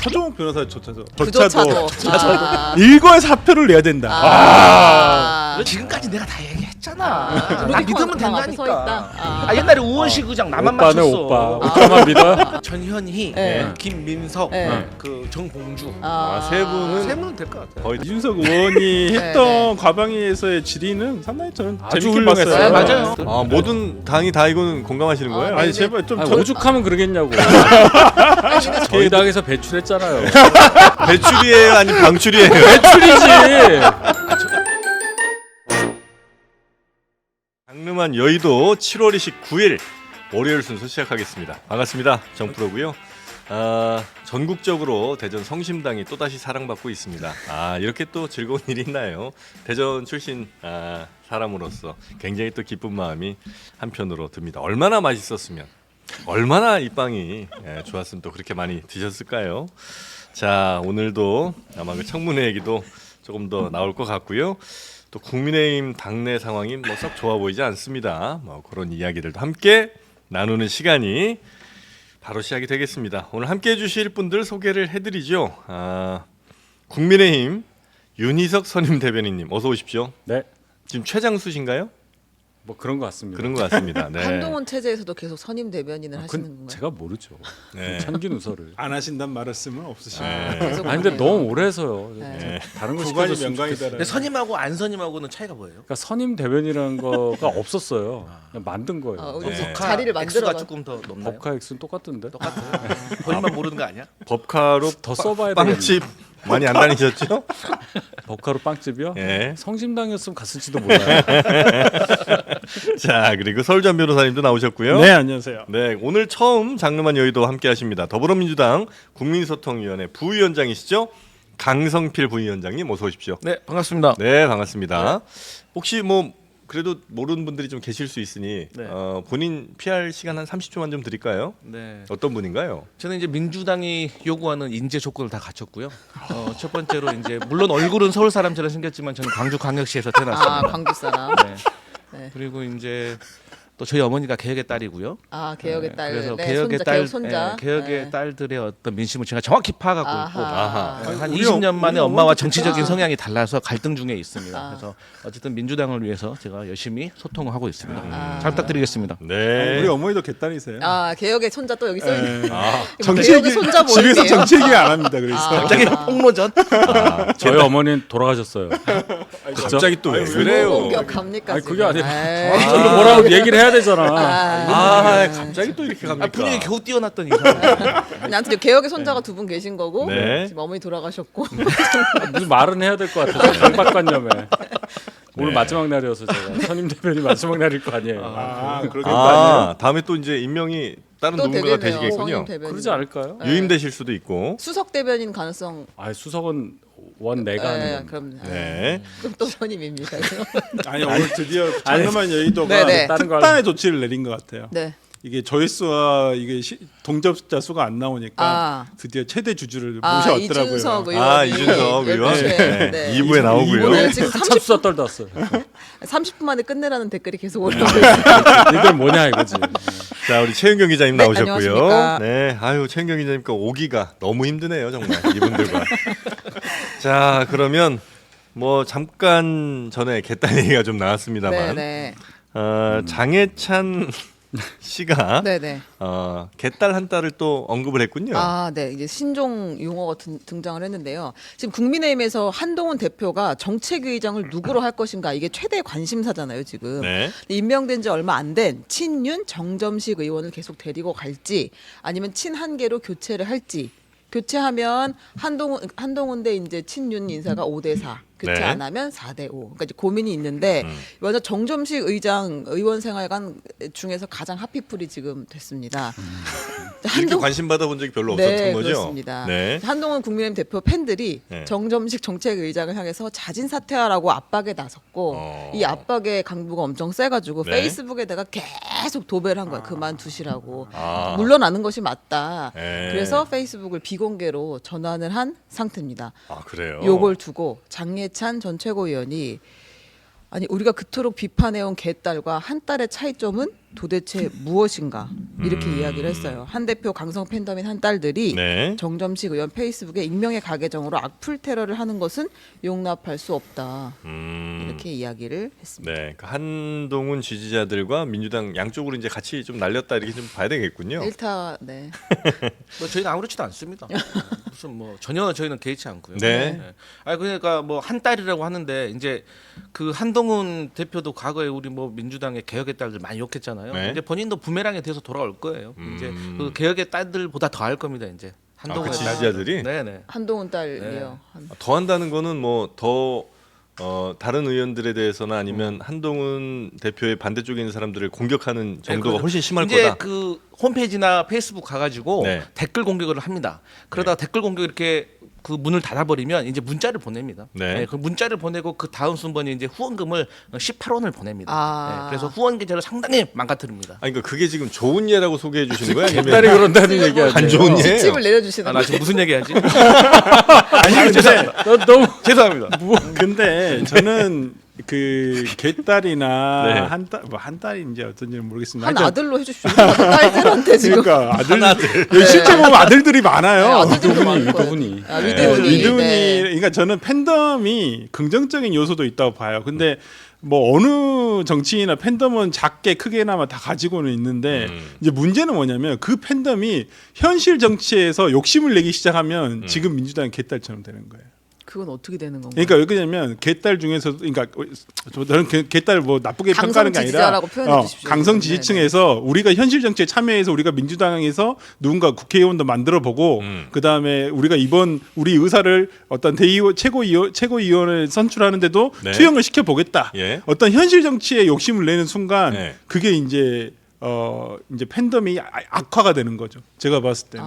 서정욱 변호사조차도 그조차도 일괄 사표를 내야 된다. 지금까지 내가 다 얘기했잖아. 나 루비콘 믿으면 강 앞에 서 된다니까. 있다. 옛날에 우원식 의장 나만 오빠네 맞췄어. 오빠. 오빠만 믿어? 전현희, 네. 김민석, 네. 그 정봉주. 세 분은 세 분은 될 것 같아. 거의 이준석 의원이 했던 네. 과방위에서의 질의는 상당히 저는 아주 재밌게 훌륭했어요. 봤어요. 맞아요. 모든 당이 다 이거는 공감하시는 거예요? 네. 아니 제발 좀 아니, 저- 오죽하면 그러겠냐고. 저희 당에서 배출했잖아요. 배출이에요, 아니면 방출이에요? 배출이지. 장르만 여의도 7월 29일 월요일 순서 시작하겠습니다. 반갑습니다. 정프로고요. 전국적으로 대전 성심당이 또다시 사랑받고 있습니다. 이렇게 또 즐거운 일이 있나요? 대전 출신 사람으로서 굉장히 또 기쁜 마음이 한편으로 듭니다. 얼마나 맛있었으면, 얼마나 이 빵이 좋았으면 또 그렇게 많이 드셨을까요? 자, 오늘도 아마 그 청문회 얘기도 조금 더 나올 것 같고요. 또 국민의힘 당내 상황이 뭐 썩 좋아 보이지 않습니다. 뭐 그런 이야기들도 함께 나누는 시간이 바로 시작이 되겠습니다. 오늘 함께 해주실 분들 소개를 해드리죠. 국민의힘 윤희석 선임 대변인님 어서 오십시오. 네. 지금 최장수신가요? 뭐 그런 것 같습니다. 그런 것 같습니다. 네. 한동훈 체제에서도 계속 선임 대변인을 하시는 그건 건가요? 제가 모르죠. 네. 참기 누설을. 안 하신단 말씀은 없으시고 계속 근데 하네요. 너무 오래 해서요. 네. 다른 거 구간이 시켜줬으면 명강이다. 좋겠어요. 근데 선임하고 안 선임하고는 차이가 뭐예요? 그러니까 선임 대변이라는 거가 없었어요. 그냥 만든 거예요. 우리 네. 자리를 만들어 X가 조금 더 높나요? 법카 X는 똑같은데. 똑같아요. 본인만 모르는 거 아니야? 법카로 더 써봐야 되겠네. 빵집 많이 안 다니셨죠? 법카로 빵집이요? 예. 성심당이었으면 갔을지도 몰라요. 자, 그리고 설전 변호사님도 나오셨고요. 네, 안녕하세요. 네, 오늘 처음 장르만 여의도 함께 하십니다. 더불어민주당 국민소통위원회 부위원장이시죠? 강성필 부위원장님 어서 오십시오. 네, 반갑습니다. 네, 반갑습니다. 혹시 뭐 그래도 모르는 분들이 좀 계실 수 있으니 네. 본인 PR 시간 한 30초만 좀 드릴까요? 네. 어떤 분인가요? 저는 이제 민주당이 요구하는 인재 조건을 다 갖췄고요. 첫 번째로 이제 물론 얼굴은 서울 사람처럼 생겼지만 저는 광주 광역시에서 태어났습니다. 광주 사람. 네. 네. 그리고 이제 또 저희 어머니가 개혁의 딸이고요. 개혁의 딸. 그래서 네, 개혁의 손자, 딸, 개혁 손자. 개혁의 네. 딸들의 어떤 민심을 제가 정확히 파악하고 아하. 있고 한 우리 20년 만에 우리 엄마와 어머니도 정치적인 그렇구나. 성향이 달라서 갈등 중에 있습니다. 아. 그래서 어쨌든 민주당을 위해서 제가 열심히 소통을 하고 있습니다. 아. 잘 부탁드리겠습니다. 네. 우리 어머니도 개딸이세요. 개혁의 손자 또 여기 써 있네. 네. 정치 개혁의 손자 모임이에요. 집에서 정치 얘기 안 합니다. 그래서 갑자기 폭로전? 저희 어머니는 돌아가셨어요. 갑자기 또 왜 그래요? 공격합니까? 아니 그게 아니라 에이. 저도 뭐라고 얘기를 해야 되잖아. 갑자기 또 이렇게 갑니까? 분위기 겨우 띄워놨던 이 사람. 아무튼 개혁의 손자가 두 분 계신 거고 네. 지금 어머니 돌아가셨고 무슨 말은 해야 될 것 같아서 강박관념에. 오늘 마지막 날이어서 제가 선임 대변이 마지막 날일 거 아니에요. 그렇게 다음에 또 이제 임명이 다른 또 누군가가 되겠네요. 되시겠군요. 선임 대변인. 그러지 않을까요? 유임되실 수도 있고. 수석 대변인 가능성. 수석은 원 내가 하는 건데. 그럼 네. 그럼 또 선임입니다. 아니 오늘 드디어 장르만 여의도가 네네. 다른 거 특단의 조치를 내린 것 같아요. 네. 이게 조회수와 이게 동접자 수가 안 나오니까 드디어 최대 주주를 모셔왔더라고요. 이준석 의원이 이준석 의원. 12시에, 네. 네. 2부에 나오고요. 오늘 지금 한참 수다 떨다 왔어요. 30분 만에 끝내라는 댓글이 계속 올라오고 네. 있어요. 이들 뭐냐 이거지. 자, 우리 최은경 기자님 네, 나오셨고요. 안녕하십니까. 네, 최은경 기자님과 오기가 너무 힘드네요, 정말 이분들과. 자, 그러면 뭐 잠깐 전에 개딸 얘기가 좀 나왔습니다만, 네네. 장해찬 씨가 네네. 개딸 한 딸을 또 언급을 했군요. 네. 이제 신종 용어가 등장을 했는데요. 지금 국민의힘에서 한동훈 대표가 정책위의장을 누구로 할 것인가 이게 최대 관심사잖아요, 지금. 네. 임명된 지 얼마 안 된 친윤 정점식 의원을 계속 데리고 갈지 아니면 친한계로 교체를 할지. 교체하면 한동훈 대 이제 친윤 인사가 5대4. 교체 네. 안 하면 4대5. 그러니까 이제 고민이 있는데 먼저 정점식 의원 생활관 중에서 가장 핫피플이 지금 됐습니다. 이렇게 관심 받아본 적이 별로 없었던 네, 거죠. 그렇습니다. 네. 한동훈 국민의힘 대표 팬들이 네. 정점식 정책의장을 향해서 자진 사퇴하라고 압박에 나섰고 이 압박의 강도가 엄청 세가지고 네. 페이스북에다가 계속 도배를 한 거예요. 그만두시라고. 아. 물러나는 것이 맞다. 네. 그래서 페이스북을 비공개로 전환을 한 상태입니다. 그래요. 요걸 두고 장예찬 전 최고위원이 아니 우리가 그토록 비판해온 개딸과 한 딸의 차이점은 도대체 무엇인가 이렇게 이야기를 했어요. 한 대표 강성 팬덤인 한 딸들이 네. 정점식 의원 페이스북에 익명의 가계정으로 악플 테러를 하는 것은 용납할 수 없다. 이렇게 이야기를 했습니다. 네, 그 한동훈 지지자들과 민주당 양쪽으로 이제 같이 좀 날렸다 이렇게 좀 봐야 되겠군요. 일타 네. 뭐 저희는 아무렇지도 않습니다. 무슨 뭐 전혀 저희는 개의치 않고요. 네. 아니 그러니까 뭐 한 딸이라고 하는데 이제 그 한동훈 대표도 과거에 우리 뭐 민주당의 개혁의 딸들 많이 욕했잖아요. 네. 이제 본인도 부메랑에 대해서 돌아올 거예요. 이제 그 개혁의 딸들보다 더 할 겁니다. 이제 한동훈 그 지지자들이? 네네. 한동훈 딸이요. 더 한다는 거는 뭐 더 다른 의원들에 대해서나 아니면 한동훈 대표의 반대쪽에 있는 사람들을 공격하는 정도가 그렇죠. 훨씬 심할 이제 거다. 그 홈페이지나 페이스북 가가지고 네. 댓글 공격을 합니다. 그러다가 댓글 공격 이렇게 그 문을 닫아버리면 이제 문자를 보냅니다. 네. 그 문자를 보내고 그 다음 순번에 이제 후원금을 18원을 보냅니다. 아. 그래서 후원 계좌를 상당히 망가뜨립니다. 아니 그러니까 그게 지금 좋은 예라고 소개해 주시는 거예요? 아니면 딸이 그런다는 얘기야. 안 좋은 예예요? 지침을 내려주시는 나 지금 무슨 얘기하지? 아니 근데 너무 죄송합니다. 근데 저는 그 개딸이나 네. 한 딸인지 어떤지는 모르겠습니다. 한 하여튼 아들로 해주십시오. 딸들한테 지금 그러니까 아들 실제 보면 아들들이 많아요. 아들들도 많을 거예요. 위도분이. 아, 네, 위도분이. 위도분이 네. 그러니까 저는 팬덤이 긍정적인 요소도 있다고 봐요. 근데 뭐 어느 정치인이나 팬덤은 작게 크게나마 다 가지고는 있는데 이제 문제는 뭐냐면 그 팬덤이 현실 정치에서 욕심을 내기 시작하면 지금 민주당이 개딸처럼 되는 거예요. 그건 어떻게 되는 건가요? 그러니까 왜 그러냐면 개딸 중에서도 그러니까 저는 개딸 뭐 나쁘게 평가하는 게 아니라 지지자라고 표현해 주십시오. 강성 네, 지지층에서 우리가 현실 정치에 참여해서 우리가 민주당에서 누군가 국회의원도 만들어 보고 그다음에 우리가 이번 우리 의사를 어떤 최고위원을 선출하는데도 네. 투영을 시켜 보겠다. 예. 어떤 현실 정치에 욕심을 내는 순간 네. 그게 이제 팬덤이 악화가 되는 거죠. 제가 봤을 때는.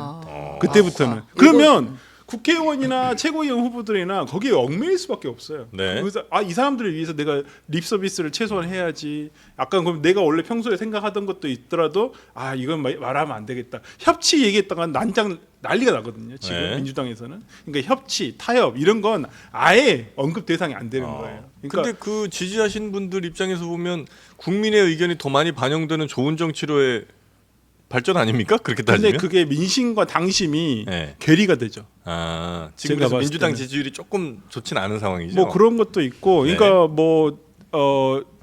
그때부터는. 아, 그러면 국회의원이나 최고위원 후보들이나 거기에 얽매일 수밖에 없어요. 네. 그래서 이 사람들을 위해서 내가 립 서비스를 최소한 해야지. 약간 그럼 내가 원래 평소에 생각하던 것도 있더라도 이건 말하면 안 되겠다. 협치 얘기했다가 난리가 나거든요. 지금 네. 민주당에서는. 그러니까 협치, 타협 이런 건 아예 언급 대상이 안 되는 거예요. 그러니까 근데 그 지지하신 분들 입장에서 보면 국민의 의견이 더 많이 반영되는 좋은 정치로의 발전 아닙니까? 그렇게 따지면. 근데 그게 민심과 당심이 네. 괴리가 되죠. 지금 제가 그래서 봤을 민주당 때는. 지지율이 조금 좋진 않은 상황이죠. 뭐 그런 것도 있고, 네. 그러니까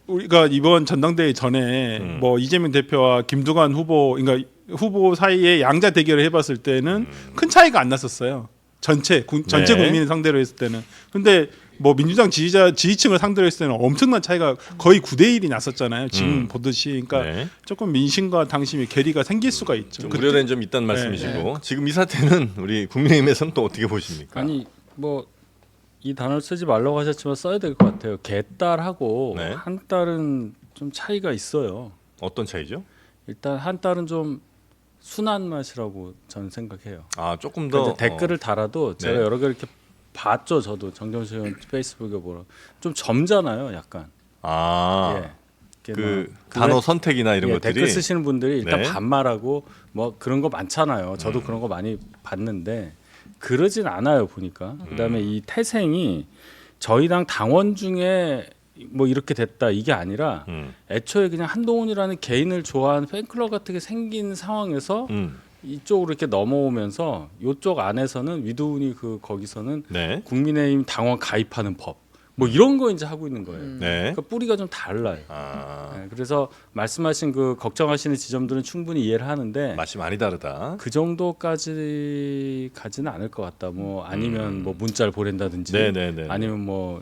우리가 이번 전당대회 전에 뭐 이재명 대표와 김두관 후보, 그러니까 후보 사이에 양자 대결을 해봤을 때는 큰 차이가 안 났었어요. 전체 네. 국민을 상대로 했을 때는. 근데 뭐 민주당 지지층을 상대로 했을 때는 엄청난 차이가 거의 9대1이 났었잖아요. 지금 보듯이. 그러니까 네. 조금 민심과 당심의 괴리가 생길 수가 있죠. 좀 우려된 점이 있다는 말씀이시고 네. 지금 이 사태는 우리 국민의힘에서는 또 어떻게 보십니까? 아니 뭐 이 단어를 쓰지 말라고 하셨지만 써야 될 것 같아요. 개딸하고 네. 한 딸은 좀 차이가 있어요. 어떤 차이죠? 일단 한 딸은 좀 순한 맛이라고 저는 생각해요. 조금 더 근데 댓글을 달아도 제가 네. 여러 개 이렇게 봤죠. 저도 정점식 의원 페이스북에 보러 좀 점잖아요. 약간. 예. 이렇게 그 막 단어 선택이나 이런 예, 것들이 댓글 쓰시는 분들이 일단 네. 반말하고 뭐 그런 거 많잖아요. 저도 그런 거 많이 봤는데 그러진 않아요 보니까. 그다음에 이 태생이 저희 당 당원 중에 뭐 이렇게 됐다 이게 아니라 애초에 그냥 한동훈이라는 개인을 좋아하는 팬클럽 같은 게 생긴 상황에서 이쪽으로 이렇게 넘어오면서 이쪽 안에서는 위도훈이 거기서는 네. 국민의힘 당원 가입하는 법 뭐 이런 거 이제 하고 있는 거예요. 네. 그러니까 뿌리가 좀 달라요. 네, 그래서 말씀하신 그 걱정하시는 지점들은 충분히 이해를 하는데 맛이 많이 다르다. 그 정도까지 가지는 않을 것 같다. 뭐 아니면 뭐 문자를 보낸다든지 네네네. 아니면 뭐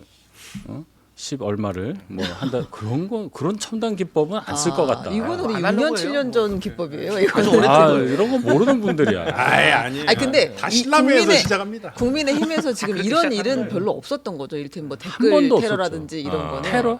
10 얼마를 뭐 한다 그런 첨단 기법은 안 쓸 것 같다. 이거는 우리 안 6년 하려고 7년 전 기법이에요. 아주 이거는. 오래 이런 거 모르는 분들이야. 아니에요. 아니 근데 다 이 신라면에서 국민의- 시작합니다. 국민의힘에서 지금 그렇게 이런 시작하는 일은 거예요. 별로 없었던 거죠. 이를테면 뭐 한 댓글 번도 테러라든지 이런 거는. 테러?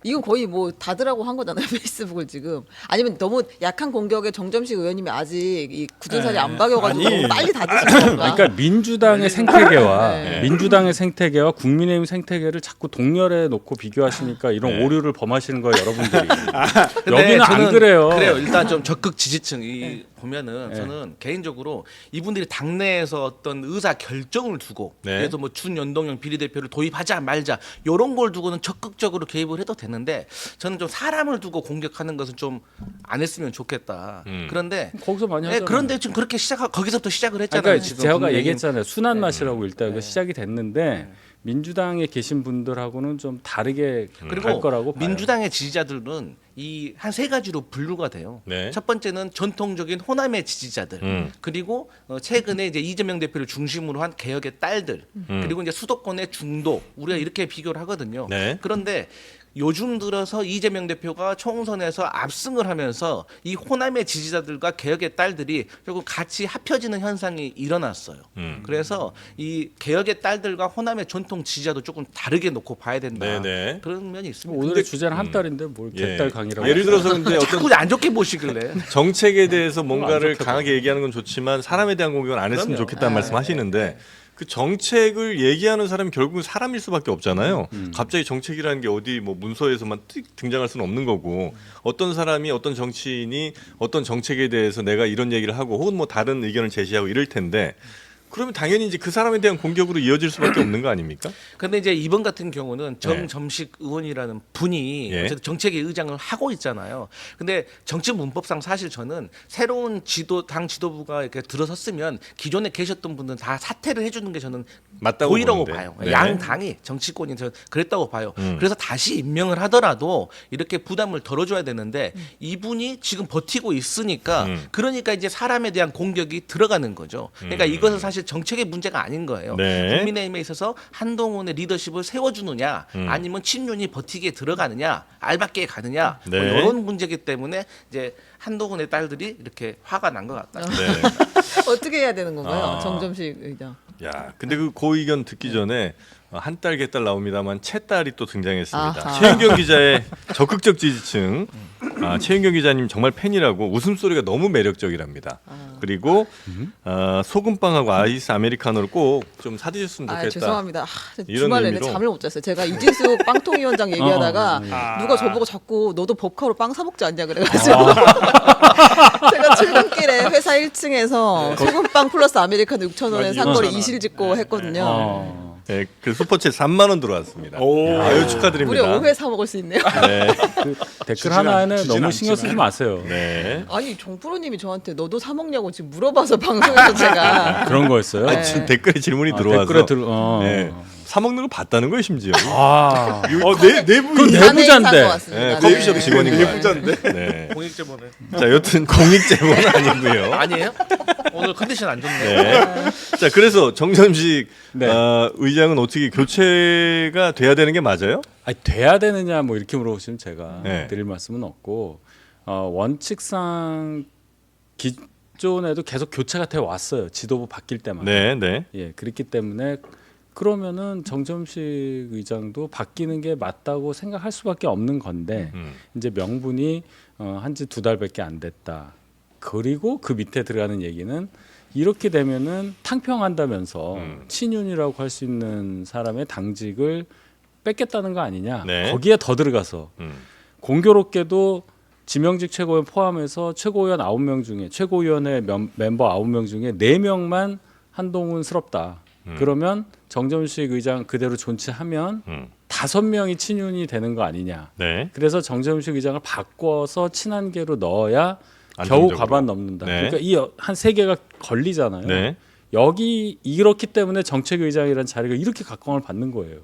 이건 거의 뭐 다들하고 한 거잖아요. 페이스북을 지금. 아니면 너무 약한 공격에 정점식 의원님이 아직 이 굳은 살이 안 박여가지고 아니. 너무 빨리 닫으신 건가? 그러니까 민주당의 생태계와 네. 민주당의 생태계와 국민의힘 생태계를 자꾸 동렬해 놓고 비교하시니까 이런 네. 오류를 범하시는 거예요, 여러분들이. 근데 여기는 안 저는 그래요. 그래요. 일단 좀 적극 지지층 이 보면은 네. 저는 개인적으로 이분들이 당내에서 어떤 의사 결정을 두고 네. 그래서 뭐 준연동형 비례대표를 도입하자 말자 이런 걸 두고는 적극적으로 개입을 해도 되는데 저는 좀 사람을 두고 공격하는 것은 좀 안 했으면 좋겠다. 그런데 거기서 많이 네, 하잖아요. 그런데 지금 그렇게 거기서부터 시작을 했잖아요. 그러니까 지금 제가 국민의힘. 얘기했잖아요. 순한 맛이라고 일단 이거 시작이 됐는데 민주당에 계신 분들하고는 좀 다르게 갈 그리고 거라고 봐요. 민주당의 지지자들은 이 한 세 가지로 분류가 돼요. 네. 첫 번째는 전통적인 호남의 지지자들, 그리고 최근에 이제 이재명 대표를 중심으로 한 개혁의 딸들, 그리고 이제 수도권의 중도 우리가 이렇게 비교를 하거든요. 네. 그런데 요즘 들어서 이재명 대표가 총선에서 압승을 하면서 이 호남의 지지자들과 개혁의 딸들이 결국 같이 합혀지는 현상이 일어났어요. 그래서 이 개혁의 딸들과 호남의 전통 지지자도 조금 다르게 놓고 봐야 된다. 네네. 그런 면이 있습니다. 오늘의 주제는 한 달인데 뭘 예. 개딸 강의라고. 예를 들어서 근데 어떤 자꾸 안 좋게 보시길래. 정책에 대해서 뭔가를 좋게 강하게 얘기하는 건 좋지만 사람에 대한 공격은 안 했으면 그럼요. 좋겠다는 말씀하시는데 그 정책을 얘기하는 사람이 결국은 사람일 수밖에 없잖아요. 갑자기 정책이라는 게 어디 뭐 문서에서만 띡 등장할 수는 없는 거고 어떤 사람이 어떤 정치인이 어떤 정책에 대해서 내가 이런 얘기를 하고 혹은 뭐 다른 의견을 제시하고 이럴 텐데 그러면 당연히 이제 그 사람에 대한 공격으로 이어질 수밖에 없는 거 아닙니까? 근데 이제 이번 같은 경우는 정점식 의원이라는 분이 예. 어쨌든 정책의 의장을 하고 있잖아요. 근데 정치 문법상 사실 저는 새로운 당 지도부가 이렇게 들어섰으면 기존에 계셨던 분들은 다 사퇴를 해주는 게 저는 맞다고 도의라고 보는데. 봐요. 네. 양 당이 정치권이 저는 그랬다고 봐요. 그래서 다시 임명을 하더라도 이렇게 부담을 덜어줘야 되는데 이분이 지금 버티고 있으니까 그러니까 이제 사람에 대한 공격이 들어가는 거죠. 그러니까 이것은 사실 정책의 문제가 아닌 거예요. 네. 국민의힘에 있어서 한동훈의 리더십을 세워주느냐 아니면 친윤이 버티게 들어가느냐 알박기에 가느냐 네. 뭐 이런 문제이기 때문에 이제 한동훈의 딸들이 이렇게 화가 난 것 같다. 네. 어떻게 해야 되는 건가요? 아. 정점식 의장. 야, 근데 그 의견 듣기 전에 한 딸 개딸 나옵니다만 채딸이 또 등장했습니다. 아하. 최윤경 기자의 적극적 지지층. 최윤경 기자님 정말 팬이라고 웃음소리가 너무 매력적이랍니다. 그리고 소금빵하고 아이스 아메리카노를 꼭 좀 사드셨으면 좋겠다. 죄송합니다. 이런 주말 내내 의미로. 잠을 못 잤어요. 제가 이진수 빵통위원장 얘기하다가 누가 저보고 자꾸 너도 법카로 빵 사 먹지 않냐 그래가지고 제가 출근길에 회사 1층에서 소금빵 플러스 아메리카노 6,000원에 산 거를 이실직고 했거든요. 네, 그 슈퍼챗 3만 원 들어왔습니다. 오. 아유 축하드립니다. 무려 5회 사 먹을 수 있네요. 네. 그 댓글 하나에는 주진 너무 신경 않지만. 쓰지 마세요. 네. 아니 정프로님이 저한테 너도 사 먹냐고 지금 물어봐서 방송에서 제가 그런 거였어요. 네. 지금 댓글에 질문이 들어와서 댓글에 네. 사 먹는 거 봤다는 거예요 심지어. 아, 내부 그건 아내인 내부자인데. 산것 같습니다. 네, 커피숍 직원인 거예요. 내부자인데. 네. 공익제보는 자, 여튼 공익제보는 아니고요. 아니에요? 오늘 컨디션 안 좋네요. 네. 자, 그래서 정점식 네. 의장은 어떻게 교체가 돼야 되는 게 맞아요? 아니, 돼야 되느냐 뭐 이렇게 물어보시면 제가 네. 드릴 말씀은 없고 원칙상 기존에도 계속 교체가 돼 왔어요. 지도부 바뀔 때마다. 네, 네. 예, 그렇기 때문에 그러면은 정점식 의장도 바뀌는 게 맞다고 생각할 수밖에 없는 건데 이제 명분이 한지 2달밖에 안 됐다. 그리고 그 밑에 들어가는 얘기는 이렇게 되면은 탕평한다면서 친윤이라고 할 수 있는 사람의 당직을 뺏겠다는 거 아니냐. 네. 거기에 더 들어가서 공교롭게도 지명직 최고위원 포함해서 최고위원 9명 중에 최고위원회 멤버 9명 중에 4명만 한동훈스럽다. 그러면 정점식 의장 그대로 존치하면 5명이 친윤이 되는 거 아니냐. 네. 그래서 정점식 의장을 바꿔서 친한계로 넣어야 겨우 안정적으로. 과반 넘는다. 네. 그러니까 이 한 3개가 걸리잖아요. 네. 여기 이렇기 때문에 정책의장이라는 자리가 이렇게 각광을 받는 거예요.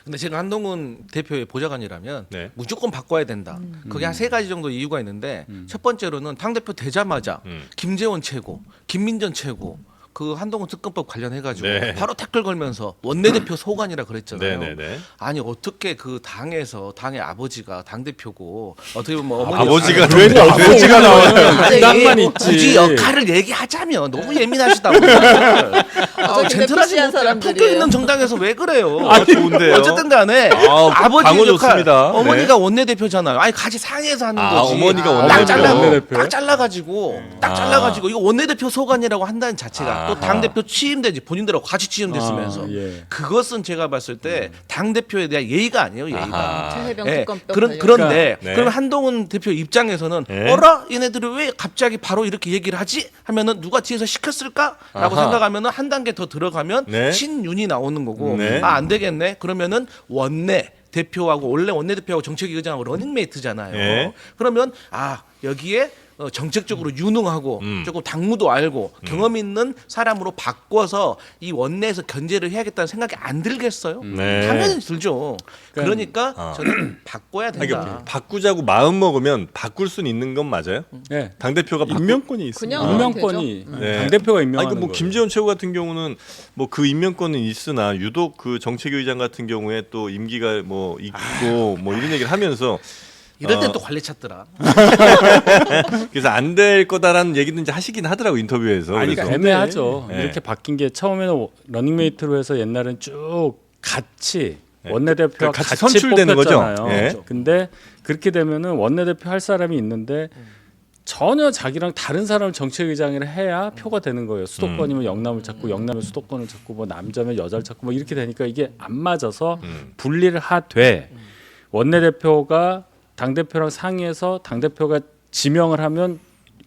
근데 제가 한동훈 대표의 보좌관이라면 네. 무조건 바꿔야 된다. 그게 한 3가지 정도 이유가 있는데 첫 번째로는 당대표 되자마자 김재원 최고, 김민전 최고 그 한동훈 특검법 관련해가지고 네. 바로 태클 걸면서 원내대표 소관이라 그랬잖아요. 네, 네, 네. 아니 어떻게 그 당에서 당의 아버지가 당 대표고 어떻게 보면 아버지가 왜 아버지가 나와요? 아니, 당만 있지. 굳이 역할을 얘기하자면 너무 예민하시다고. 젠틀하시한 사람들이에요. 품격 있는 정당에서 왜 그래요? 좋은데요. 어쨌든 간에 강호 아버지 역할, 좋습니다. 어머니가 네. 원내대표잖아요. 아니 같이 상의해서 하는 거지. 어머니가 딱 원내대표. 잘라, 원내대표예요? 딱 잘라가지고 이거 원내대표 소관이라고 한다는 자체가 또 당 대표 취임되지 본인들하고 같이 취임됐으면서 아, 예. 그것은 제가 봤을 때 당 대표에 대한 예의가 아니에요, 예의가. 최혜병 예, 특검병 그런데 네. 그러면 한동훈 대표 입장에서는 네. 어라 얘네들이 왜 갑자기 바로 이렇게 얘기를 하지 하면은 누가 뒤에서 시켰을까라고 아하. 생각하면은 한 단계 더 들어가면 네. 친윤이 나오는 거고 네. 아 안 되겠네 그러면은 원내 대표하고 원래 원내대표하고 정책위 의장하고 러닝메이트잖아요. 네. 그러면 아 여기에 정책적으로 유능하고 조금 당무도 알고 경험 있는 사람으로 바꿔서 이 원내에서 견제를 해야겠다는 생각이 안 들겠어요? 네. 당연히 들죠. 그러니까 어. 저는 바꿔야 아니, 된다. 그러니까 바꾸자고 마음 먹으면 바꿀 수는 있는 건 맞아요? 예. 당 대표가 임명권이 있습니다. 그냥 임명권이 네. 당 대표가 아니 임명하는 그뭐 거예요. 김재원 최고 같은 경우는 뭐 그 임명권은 있으나 유독 그 정책위 의장 같은 경우에 또 임기가 뭐 있고 뭐 이런 얘기를 하면서 이럴 땐 또 관리 찾더라. 그래서 안 될 거다라는 얘기도 이제 하시긴 하더라고 인터뷰에서. 아니, 그래서 그러니까 애매하죠. 네. 이렇게 바뀐 게 처음에는 러닝메이트로 해서 옛날엔 쭉 같이 네. 원내대표가 같이 같이 선출되는 거죠? 뽑혔잖아요. 예. 근데 그렇게 되면은 원내대표 할 사람이 있는데 전혀 자기랑 다른 사람을 정책의장을 해야 표가 되는 거예요. 수도권이면 영남을 찾고 영남면 수도권을 찾고 뭐 남자면 여자를 찾고 뭐 이렇게 되니까 이게 안 맞아서 분리를 하되 원내대표가 당대표랑 상의해서 당대표가 지명을 하면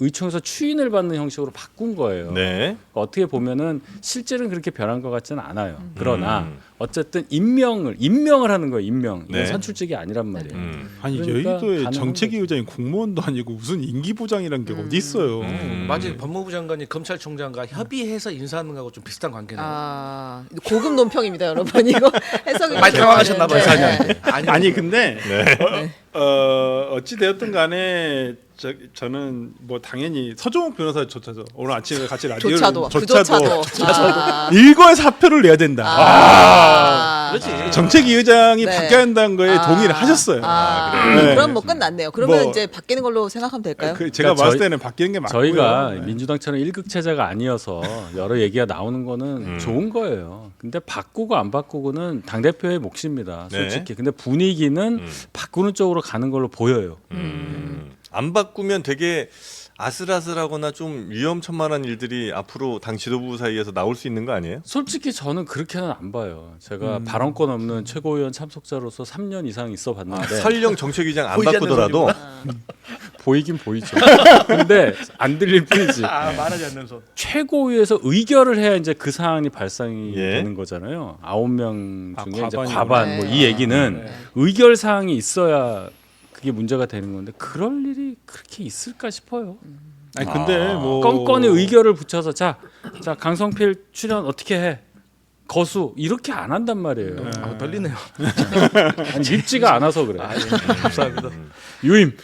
의총에서 추인을 받는 형식으로 바꾼 거예요. 네. 어떻게 보면은 실제는 그렇게 변한 것 같지는 않아요. 그러나 어쨌든 임명을 하는 거예요. 임명. 이건 네. 선출직이 아니란 말이에요. 아니 그러니까 여의도에 가능한 정책위 거죠. 의장이 공무원도 아니고 무슨 임기부장이란 게 어디 있어요. 맞아요. 법무부 장관이 검찰총장과 협의해서 인사하는 거하고 좀 비슷한 관계네요. 아 고급 논평입니다, 여러분. 이거 해석이 많이 당황하셨나 봐요. 아니 근데 어찌 되었든 간에 저는 뭐 당연히 서종욱 변호사조차도 오늘 아침에 같이 라디오를 조차도 그조차도 일괄 사표를 내야 된다. 그렇지. 정책위 의장이 네. 바뀌어야 한다는 거에 동의를 하셨어요. 네. 그럼 뭐 끝났네요. 그러면 뭐- 이제 바뀌는 걸로 생각하면 될까요? 제가 그러니까 봤을 때는 바뀌는 게 맞고요. 저희가 네. 민주당처럼 일극 체제가 아니어서 여러 얘기가 나오는 거는 좋은 거예요. 근데 바꾸고 안 바꾸고는 당 대표의 몫입니다. 솔직히. 네. 근데 분위기는 바꾸는 쪽으로 가는 걸로 보여요. 안 바꾸면 되게 아슬아슬하거나 좀 위험천만한 일들이 앞으로 당 지도부 사이에서 나올 수 있는 거 아니에요? 솔직히 저는 그렇게는 안 봐요. 제가 발언권 없는 최고위원 참석자로서 3년 이상 있어 봤는데 설령 정책위장 안 보이지 않는 바꾸더라도 보이긴 보이죠. 근데 안 들릴 뿐이지. 말하지 않는 최고위에서 의결을 해야 이제 그 사안이 발상이 예. 되는 거잖아요. 9명 중에 이제 과반이구나. 과반 뭐 이 얘기는 의결 사항이 있어야 그게 문제가 되는 건데 그럴 일이 그렇게 있을까 싶어요. 아니 근데 뭐 껌껌이 의결을 붙여서 자 강성필 출연 어떻게 해? 거수 이렇게 안 한단 말이에요. 떨리네요. 아니, 밉지가 않아서 그래. 감사합니다. 유임.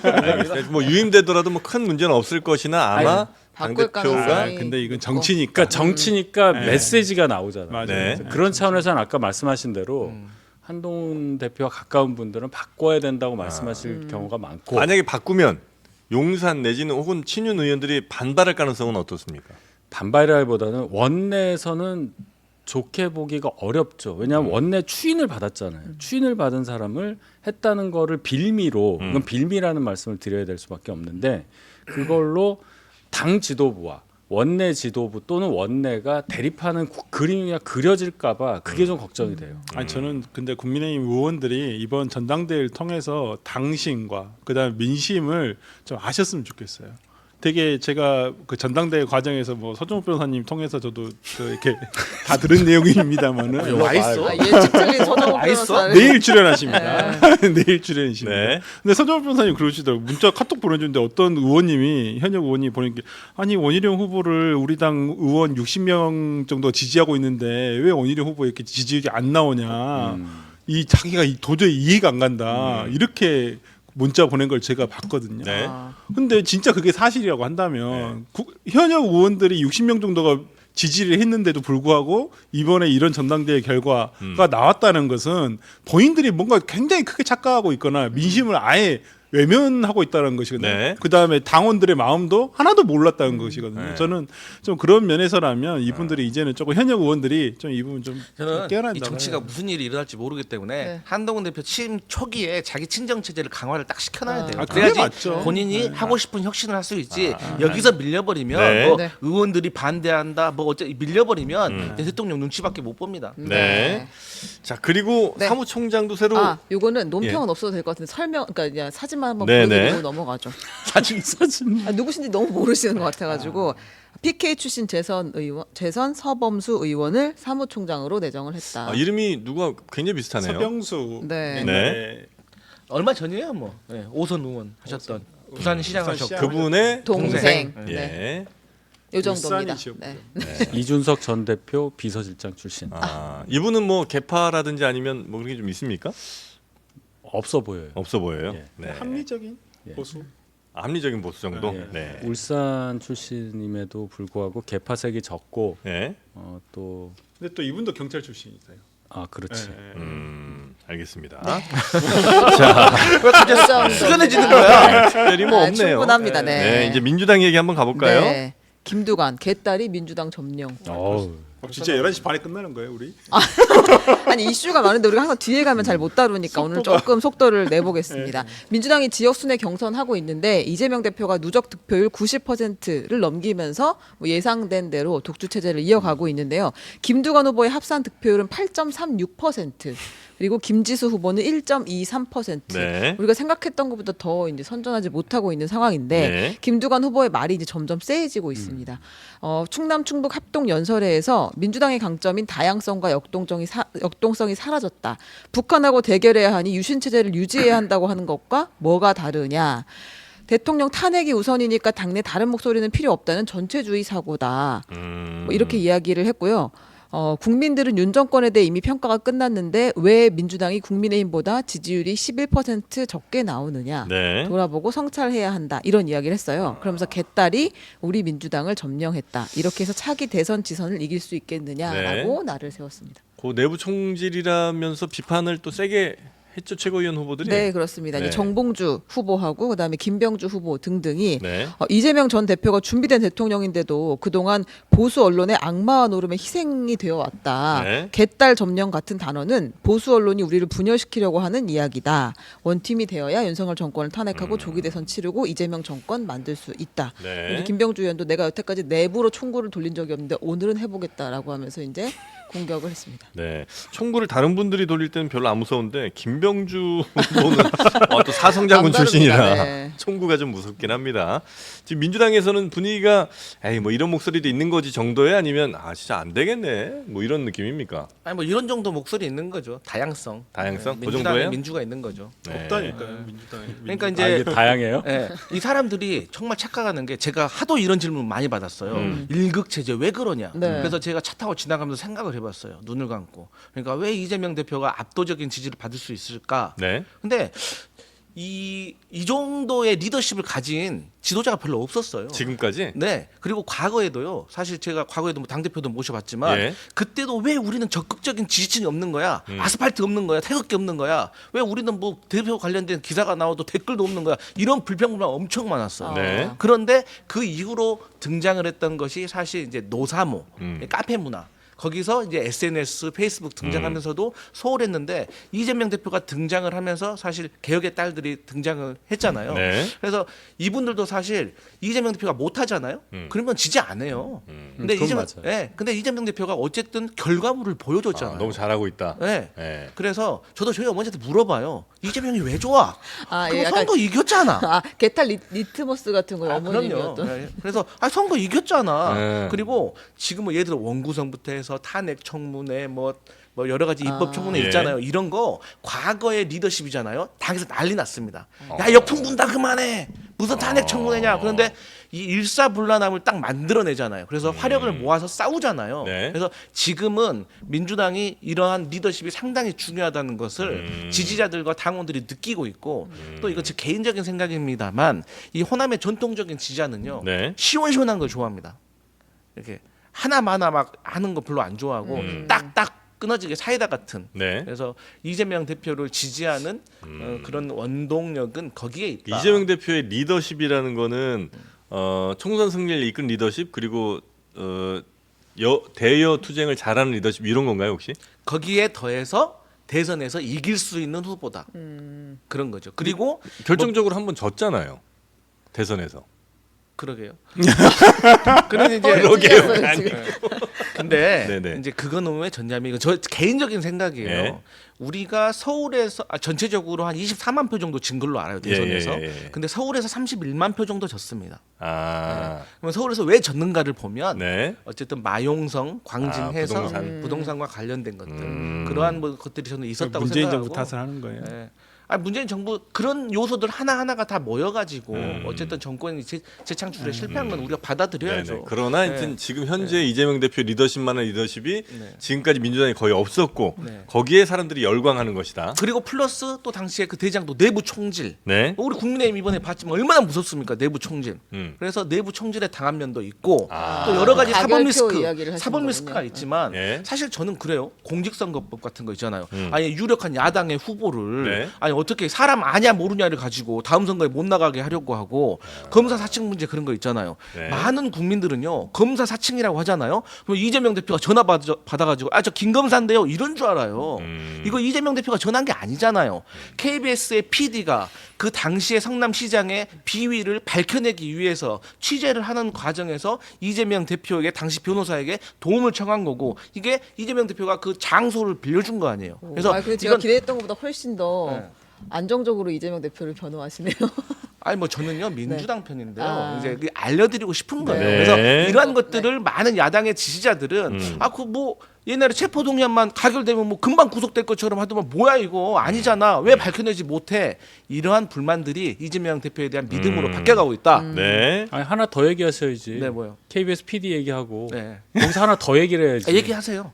알겠습니다. 뭐 유임되더라도 뭐 큰 문제는 없을 것이나 아마 당 바꿀 대표가 가능성이 근데 이건 정치니까. 그러니까 정치니까 메시지가 나오잖아요. 맞아요. 네. 그런 차원에서는 아까 말씀하신 대로 한동훈 대표와 가까운 분들은 바꿔야 된다고 말씀하실 경우가 많고 만약에 바꾸면 용산 내지는 혹은 친윤 의원들이 반발할 가능성은 어떻습니까? 반발이라기보다는 원내에서는 좋게 보기가 어렵죠. 왜냐하면 원내 추인을 받았잖아요. 추인을 받은 사람을 했다는 거를 빌미로 이건 빌미라는 말씀을 드려야 될 수밖에 없는데 그걸로 당 지도부와 원내 지도부 또는 원내가 대립하는 그림이 그려질까봐 그게 좀 걱정이 돼요. 아니 저는 근데 국민의힘 의원들이 이번 전당대회를 통해서 당심과 그다음에 민심을 좀 아셨으면 좋겠어요. 되게 제가 그 전당대회 과정에서 뭐 서정욱 변호사님 통해서 저도 이렇게 다 들은 내용입니다만은 와 있어? 예측 틀린 서정욱 와 있어? 변호사. 내일 출연하십니다. 내일 출연이십니다. 네. 근데 서정욱 변호사님 그러시더라고요. 문자 카톡 보내주는데 어떤 의원님이 현역 의원이 보낸 게 아니 원희룡 후보를 우리 당 의원 60명 정도 지지하고 있는데 왜 원희룡 후보 이렇게 지지율이 안 나오냐. 이 자기가 도저히 이해가 안 간다. 이렇게 문자 보낸 걸 제가 봤거든요. 네. 근데 진짜 그게 사실이라고 한다면 현역 의원들이 60명 정도가 지지를 했는데도 불구하고 이번에 이런 전당대회 결과가 나왔다는 것은 본인들이 뭔가 굉장히 크게 착각하고 있거나 민심을 아예 외면하고 있다는 것이거든요. 네. 그다음에 당원들의 마음도 하나도 몰랐다는 것이거든요. 네. 저는 좀 그런 면에서라면 이분들이 이제는 조금 현역 의원들이 좀 이 부분 좀 저는 깨어난다. 이 정치가 무슨 일이 일어날지 모르기 때문에 네. 한동훈 대표 취임 초기에 자기 친정 체제를 강화를 딱 시켜놔야 돼요. 아, 그게 그래야지 맞죠. 본인이 하고 싶은 혁신을 할 수 있지. 여기서 밀려버리면 네. 뭐 네. 의원들이 반대한다, 뭐 어째 밀려버리면 대통령 눈치밖에 못 봅니다. 네. 자 그리고 네. 사무총장도 새로 아, 요거는 논평은 없어도 될 것 같은데 설명, 그러니까 그냥 사진만 한번 네, 보여드리고 네. 넘어가죠. 사진 아, 누구신지 너무 모르시는 것 같아가지고 PK 출신 재선 서범수 의원을 사무총장으로 내정을 했다. 아, 이름이 누가 굉장히 비슷하네요. 서병수 네. 옛날에 얼마 전이에요, 뭐. 네, 오선 의원 하셨던 부산시장 부산시장. 하셨고. 그분의 동생. 예. 네. 요 정도입니다. 울산이시었고요. 네. 이준석 전 대표 비서실장 출신. 이분은 뭐 개파라든지 아니면 뭐 그런 게 좀 있습니까? 없어 보여요. 없어 보여요. 예. 네. 합리적인 예. 보수. 합리적인 보수 정도. 예. 네. 울산 출신임에도 불구하고 개파색이 적고 네. 또 근데 또 이분도 경찰 출신이세요. 그렇지. 예, 예. 알겠습니다. 왜 갑자기 숙연해지는 거야? 특별히 뭐 아, 없네요. 충분합니다. 네. 네, 이제 민주당 얘기 한번 가볼까요? 네. 김두관 개딸이 민주당 점령. 어우. 진짜 11시 반에 끝나는 거예요, 우리? 아니 이슈가 많은데 우리가 항상 뒤에 가면 잘 못 다루니까 오늘 조금 속도를 내보겠습니다. 민주당이 지역 순회 경선하고 있는데 이재명 대표가 누적 득표율 90%를 넘기면서 뭐 예상된 대로 독주 체제를 이어가고 있는데요. 김두관 후보의 합산 득표율은 8.36%. 그리고 김지수 후보는 1.23%. 네. 우리가 생각했던 것보다 더 이제 선전하지 못하고 있는 상황인데 네. 김두관 후보의 말이 이제 점점 세지고 있습니다. 충남 충북 합동 연설회에서 민주당의 강점인 다양성과 역동성이 사라졌다. 북한하고 대결해야 하니 유신 체제를 유지해야 한다고 하는 것과 뭐가 다르냐? 대통령 탄핵이 우선이니까 당내 다른 목소리는 필요 없다는 전체주의 사고다. 뭐 이렇게 이야기를 했고요. 국민들은 윤 정권에 대해 이미 평가가 끝났는데 왜 민주당이 국민의힘보다 지지율이 11% 적게 나오느냐 네. 돌아보고 성찰해야 한다 이런 이야기를 했어요. 그러면서 개딸이 우리 민주당을 점령했다. 이렇게 해서 차기 대선 지선을 이길 수 있겠느냐라고 날을 세웠습니다. 그 내부 총질이라면서 비판을 또 세게 했죠 최고위원 후보들이. 네, 그렇습니다. 네. 이제 정봉주 후보하고 그다음에 김병주 후보 등등이 네. 이재명 전 대표가 준비된 대통령인데도 그동안 보수 언론의 악마와 노름에 희생이 되어 왔다. 네. 개딸 점령 같은 단어는 보수 언론이 우리를 분열시키려고 하는 이야기다. 원팀이 되어야 윤석열 정권을 탄핵하고 조기 대선 치르고 이재명 정권 만들 수 있다. 네. 이제 김병주 의원도 내가 여태까지 내부로 총구를 돌린 적이 없는데 오늘은 해보겠다라고 하면서 이제 공격을 했습니다. 네. 총구를 다른 분들이 돌릴 때는 별로 안 무서운데 김병주 후보는 또 사성장군 남다릅니다. 출신이라 네. 총구가 좀 무섭긴 합니다. 지금 민주당에서는 분위기가 에이 뭐 이런 목소리도 있는 거지 정도에 아니면 진짜 안 되겠네 뭐 이런 느낌입니까? 아니 뭐 이런 정도 목소리 있는 거죠. 다양성. 다양성? 그 민주당에 정도예요? 민주가 있는 거죠. 네. 없다니까요, 민주당에. 그러니까 이게 이제 다양해요? 이 사람들이 정말 착각하는 게 제가 하도 이런 질문 많이 받았어요. 일극체제 왜 그러냐. 네. 그래서 제가 차 타고 지나가면서 생각을 해봤어요. 눈을 감고. 그러니까 왜 이재명 대표가 압도적인 지지를 받을 수 있을까? 네. 근데 이 정도의 리더십을 가진 지도자가 별로 없었어요. 지금까지? 네. 그리고 과거에도요. 사실 제가 과거에도 뭐 당대표도 모셔봤지만 예. 그때도 왜 우리는 적극적인 지지층이 없는 거야? 아스팔트 없는 거야? 태극기 없는 거야? 왜 우리는 뭐 대표 관련된 기사가 나와도 댓글도 없는 거야? 이런 불평불만 엄청 많았어요. 네. 그런데 그 이후로 등장을 했던 것이 사실 이제 노사모, 카페 문화. 거기서 이제 SNS, 페이스북 등장하면서도 소홀했는데 이재명 대표가 등장을 하면서 사실 개혁의 딸들이 등장을 했잖아요. 네. 그래서 이분들도 사실 이재명 대표가 못 하잖아요. 그러면 지지 안 해요. 근데 그건 이재명, 맞아요. 예, 근데 이재명 대표가 어쨌든 결과물을 보여줬잖아요. 너무 잘하고 있다. 예. 네. 그래서 저도 저희 어머니한테 물어봐요. 이재명이 왜 좋아? 아, 그거 약간 선거 이겼잖아. 개딸 리트머스 같은 거예요. 그럼요. 어머님이었던. 예. 그래서 선거 이겼잖아. 네. 그리고 지금 뭐 예를 들어 원구성부터 해서 탄핵 청문회 뭐 여러 가지 입법 청문회 예. 있잖아요. 이런 거 과거의 리더십이잖아요. 당에서 난리 났습니다. 야 역풍 분다 그만해. 무슨 탄핵 청문회냐. 그런데 이 일사불란함을 딱 만들어내잖아요. 그래서 화력을 모아서 싸우잖아요. 네. 그래서 지금은 민주당이 이러한 리더십이 상당히 중요하다는 것을 지지자들과 당원들이 느끼고 있고 또 이거 제 개인적인 생각입니다만 이 호남의 전통적인 지지자는요. 네. 시원시원한 걸 좋아합니다. 이렇게 하나마나 막 하는 거 별로 안 좋아하고 딱딱 끊어지게 사이다 같은. 네. 그래서 이재명 대표를 지지하는 그런 원동력은 거기에 있다. 이재명 대표의 리더십이라는 거는 총선 승리를 이끈 리더십 그리고 대여 투쟁을 잘하는 리더십 이런 건가요 혹시? 거기에 더해서 대선에서 이길 수 있는 후보다. 그런 거죠. 그리고 결정적으로 한번 졌잖아요. 대선에서. 그러게요. 그런 이제 그러게요. 지금. 근데 네네. 이제 그거는 왜 졌냐면 이거 저 개인적인 생각이에요. 예. 우리가 서울에서 전체적으로 한 24만 표 정도 진 걸로 알아요 대선에서. 예. 근데 서울에서 31만 표 정도 졌습니다. 아, 그러면 서울에서 왜 졌는가를 보면 네. 어쨌든 마용성, 광진해서 부동산. 부동산과 관련된 것들 그러한 뭐 것들이 저는 있었다고 문재인 생각하고. 정부 탓을 하는 거예요. 예. 아니, 문재인 정부 그런 요소들 하나하나가 다 모여가지고 어쨌든 정권이 재창출에 실패한 건 우리가 받아들여야죠. 네네. 그러나 네. 하여튼 지금 현재 이재명 대표 리더십만한 리더십이 네. 지금까지 민주당이 거의 없었고 네. 거기에 사람들이 열광하는 것이다. 그리고 플러스 또 당시에 그 대장도 내부 총질. 네. 우리 국민의힘 이번에 봤지만 얼마나 무섭습니까 내부 총질. 그래서 내부 총질에 당한 면도 있고 아. 또 여러 가지 사법 가결표 이야기를 리스크, 하시는 사법 리스크가 거군요. 있지만 예. 사실 저는 그래요. 공직선거법 같은 거 있잖아요. 아니 유력한 야당의 후보를 네. 아니 어떻게 사람 아냐 모르냐를 가지고 다음 선거에 못 나가게 하려고 하고 검사 사칭 문제 그런 거 있잖아요. 네. 많은 국민들은요 검사 사칭이라고 하잖아요. 그럼 이재명 대표가 전화 받아가지고 아 저 김검사인데요 이런 줄 알아요. 이거 이재명 대표가 전화한 게 아니잖아요. KBS의 PD가 그 당시에 성남시장의 비위를 밝혀내기 위해서 취재를 하는 과정에서 이재명 대표에게 당시 변호사에게 도움을 청한 거고 이게 이재명 대표가 그 장소를 빌려준 거 아니에요. 그래서 근데 제가 이건 기대했던 것보다 훨씬 더 네. 안정적으로 이재명 대표를 변호하시네요. 아니 뭐 저는요 민주당 편인데요. 아. 이제 그 알려드리고 싶은 거예요. 네. 그래서 이러한 것들을 많은 야당의 지지자들은 아 그 뭐 옛날에 체포동의안만 가결되면 뭐 금방 구속될 것처럼 하더만 뭐야 이거 아니잖아 왜 밝혀내지 못해 이러한 불만들이 이재명 대표에 대한 믿음으로 바뀌어가고 있다. 네. 아니 하나 더 얘기하셔야지. 네 뭐요? KBS PD 얘기하고 네 거기서 하나 더 얘기를 해야지. 아, 얘기하세요.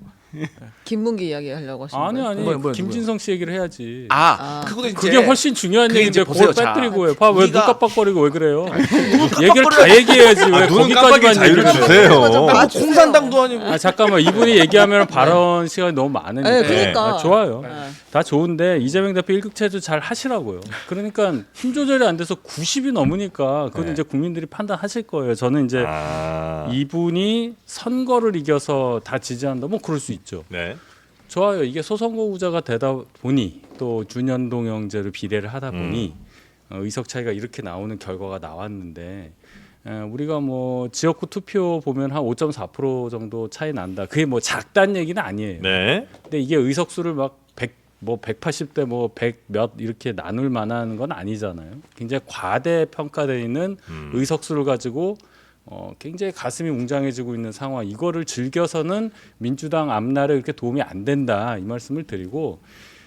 김문기 이야기 하려고 하시는 아니 거예요? 아니 뭐요? 김진성 씨 얘기를 해야지. 그거도 이제 그게 훨씬 중요한 그게 얘기인데 이제 그걸 보세요. 자, 빼뜨리고 봐왜 눈 우리가- 깜빡거리고 왜 그래요? 얘기를 다 얘기해야지 왜 눈은 깜빡이 거기까지만 자유를 얘기를 주세요. 좀 뭐 봐주세요. 공산당도 아니고 아 잠깐만 이분이 얘기하면 발언 시간이 너무 많으니까 네, 그러니까. 아, 좋아요. 네. 다 좋은데 이재명 대표 일극체도 잘 하시라고요. 그러니까 힘 조절이 안 돼서 90이 넘으니까 그건 네. 이제 국민들이 판단하실 거예요. 저는 이제 아. 이분이 선거를 이겨서 다 지지한다. 뭐 그럴 수 있죠. 네. 좋아요. 이게 소선거구자가 되다 보니 또 준연동형제를 비례를 하다 보니 의석 차이가 이렇게 나오는 결과가 나왔는데 우리가 뭐 지역구 투표 보면 한 5.4% 정도 차이 난다. 그게 뭐 작다는 얘기는 아니에요. 네. 근데 이게 의석수를 막 180대 뭐 100 몇 이렇게 나눌 만한 건 아니잖아요. 굉장히 과대평가되어 있는 의석수를 가지고 굉장히 가슴이 웅장해지고 있는 상황. 이거를 즐겨서는 민주당 앞날에 이렇게 도움이 안 된다. 이 말씀을 드리고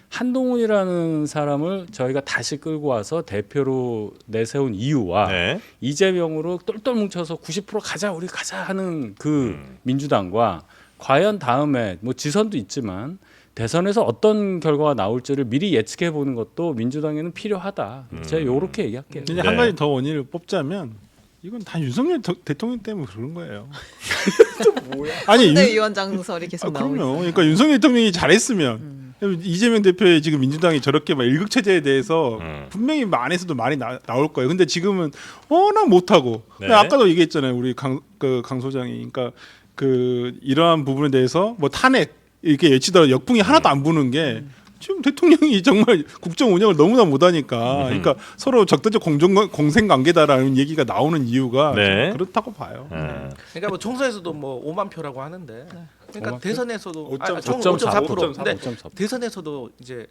한동훈이라는 사람을 저희가 다시 끌고 와서 대표로 내세운 이유와 네. 이재명으로 똘똘 뭉쳐서 90% 가자 우리 가자 하는 그 민주당과 과연 다음에 뭐 지선도 있지만 대선에서 어떤 결과가 나올지를 미리 예측해 보는 것도 민주당에는 필요하다. 제가 요렇게 얘기할게요. 이제 네. 한 가지 더 원인을 뽑자면 이건 다 윤석열 대통령 때문에 그런 거예요. 아니 선대위원장설이 계속 나오고 그럼요. 있어요. 그러니까 윤석열 대통령이 잘했으면 이재명 대표의 지금 민주당이 저렇게 막 일극 체제에 대해서 분명히 안에서도 말이 나올 거예요. 근데 지금은 워낙 못하고 네. 아까도 얘기했잖아요. 우리 강 소장이 그러니까 그 이러한 부분에 대해서 뭐 탄핵 이렇게 외치다가 역풍이 하나도 안 부는 게 지금 대통령이 정말 국정 운영을 너무나 못하니까 그러니까 서로 적대적 공생 관계다라는 얘기가 나오는 이유가 네. 좀 그렇다고 봐요. 그러니까 뭐 총선에서도 뭐 5만 표라고 하는데 그러니까 5만 표? 대선에서도 5.4%. 5.4%. 근데 5.4%. 대선에서도 이제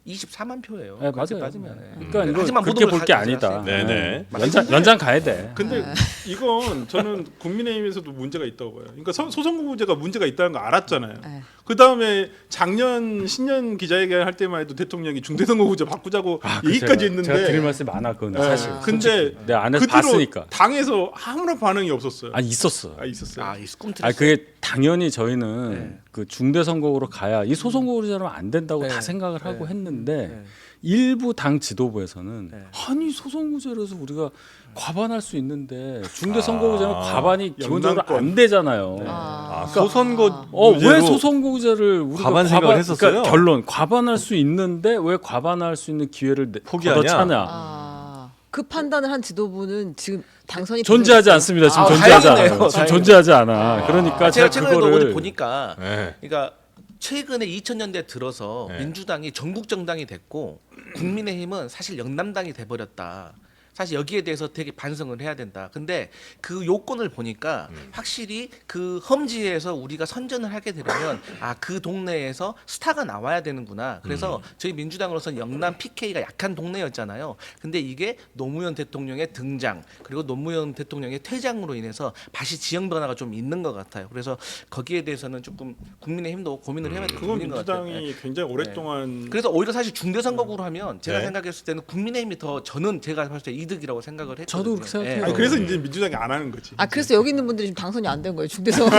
24만 표예요. 네, 그렇게 맞아요. 따지면. 그러니까 이거 하지만 그렇게 모든 볼 걸 게 다 아니다. 네, 네. 연장 가야 돼. 근데 이건 저는 국민의힘에서도 문제가 있다고 봐요. 그러니까 소선거구제가 문제가 있다는 거 알았잖아요. 네. 그 다음에 작년 신년 기자회견 할 때만 해도 대통령이 중대선거구제 바꾸자고 얘기까지 했는데. 제가 드릴 말씀이 많아 그건 네. 사실. 근데 내 안에서 그 뒤로 봤으니까. 당에서 아무런 반응이 없었어요. 아니 있었어. 있었어요. 아, 이 꿈틀. 아 그게 당연히 저희는 네. 그 중대 선거구로 가야 이 소선거구로 자면 안 된다고 네. 다 생각을 하고 네. 했는데 네. 일부 당 지도부에서는 네. 아니 소선구제로서 우리가 과반할 수 있는데 중대 선거구제는 과반이 기본적으로 영남권. 안 되잖아요. 아, 소선거 왜 소선거구제를 우리가 과반 생각을 했었어요? 그러니까 결론 과반할 수 있는데 왜 과반할 수 있는 기회를 포기하냐? 걷어차냐? 그 판단을 한 지도부는 지금 당선이 존재하지 되셨어요. 않습니다. 지금 아, 존재하지 다행이네요. 않아요. 지금 다행이네요. 존재하지 않아. 그러니까 제가 제가 최근에도 그거를 어디 보니까 네. 그러니까 최근에 2000년대 들어서 네. 민주당이 전국 정당이 됐고 국민의힘은 사실 영남당이 돼버렸다. 사실 여기에 대해서 되게 반성을 해야 된다. 근데 그 요건을 보니까 확실히 그 험지에서 우리가 선전을 하게 되려면 그 동네에서 스타가 나와야 되는구나. 그래서 저희 민주당으로서는 영남 PK가 약한 동네였잖아요. 근데 이게 노무현 대통령의 등장 그리고 노무현 대통령의 퇴장으로 인해서 다시 지형 변화가 좀 있는 것 같아요. 그래서 거기에 대해서는 조금 국민의힘도 고민을 해야 될 그건 부분인 것 같아요. 민주당이 굉장히 오랫동안 그래서 오히려 사실 중대선거구로 하면 제가 네. 생각했을 때는 국민의힘이 더 저는 제가 봤을 때 이득이라고 생각을 했거든요. 저도 그렇게 생각해요. 아니, 그래서 이제 민주당이 안 하는 거지. 그래서 여기 있는 분들이 지금 당선이 안 된 거예요. 중대선거.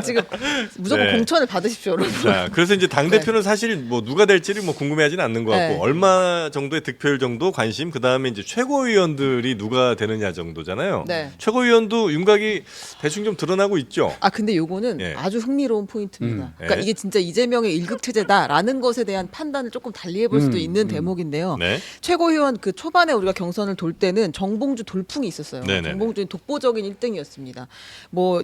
지금 무조건 네. 공천을 받으십시오, 여러분. 자, 그래서 이제 당 대표는 사실 뭐 누가 될지를 뭐 궁금해하지는 않는 것 같고 네. 얼마 정도의 득표율 정도 관심 그 다음에 이제 최고위원들이 누가 되느냐 정도잖아요. 네. 최고위원도 윤곽이 대충 좀 드러나고 있죠. 근데 요거는 예. 아주 흥미로운 포인트입니다. 그러니까 예. 이게 진짜 이재명의 일극 체제다라는 것에 대한 판단을 조금 달리 해볼 수도 있는 대목인데요. 네. 최고위원 그 초반에 우리가 경선을 돌 때는 정봉주 돌풍이 있었어요. 네네네. 정봉주는 독보적인 1등이었습니다. 뭐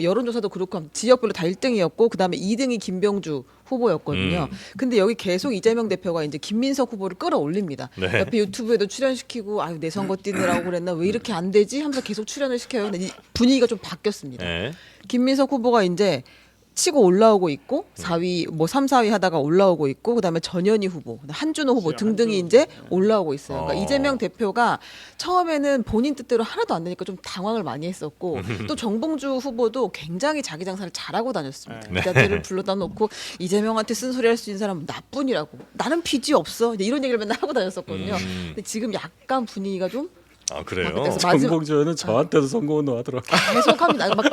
여론조사도 그렇고 지역별로 다 1등이었고 그다음에 2등이 김병주 후보였거든요. 근데 여기 계속 이재명 대표가 이제 김민석 후보를 끌어올립니다. 네. 옆에 유튜브에도 출연시키고 내 선거 뛰느라고 그랬나 왜 이렇게 안 되지 하면서 계속 출연을 시켜요. 근데 이 분위기가 좀 바뀌었습니다. 네. 김민석 후보가 이제 치고 올라오고 있고 4위 3, 4위 하다가 올라오고 있고 그다음에 전현희 후보, 한준호 후보 등등이 이제 올라오고 있어요. 그러니까 이재명 대표가 처음에는 본인 뜻대로 하나도 안 되니까 좀 당황을 많이 했었고 또 정봉주 후보도 굉장히 자기 장사를 잘하고 다녔습니다. 기자들을 불러다 놓고 이재명한테 쓴소리 할 수 있는 사람은 나뿐이라고. 나는 빚이 없어. 이런 얘기를 맨날 하고 다녔었거든요. 근데 지금 약간 분위기가 좀 아 그래요. 그래서 정봉주 의원은 저한테도 선거운동하더라고요. 계속합니다. 막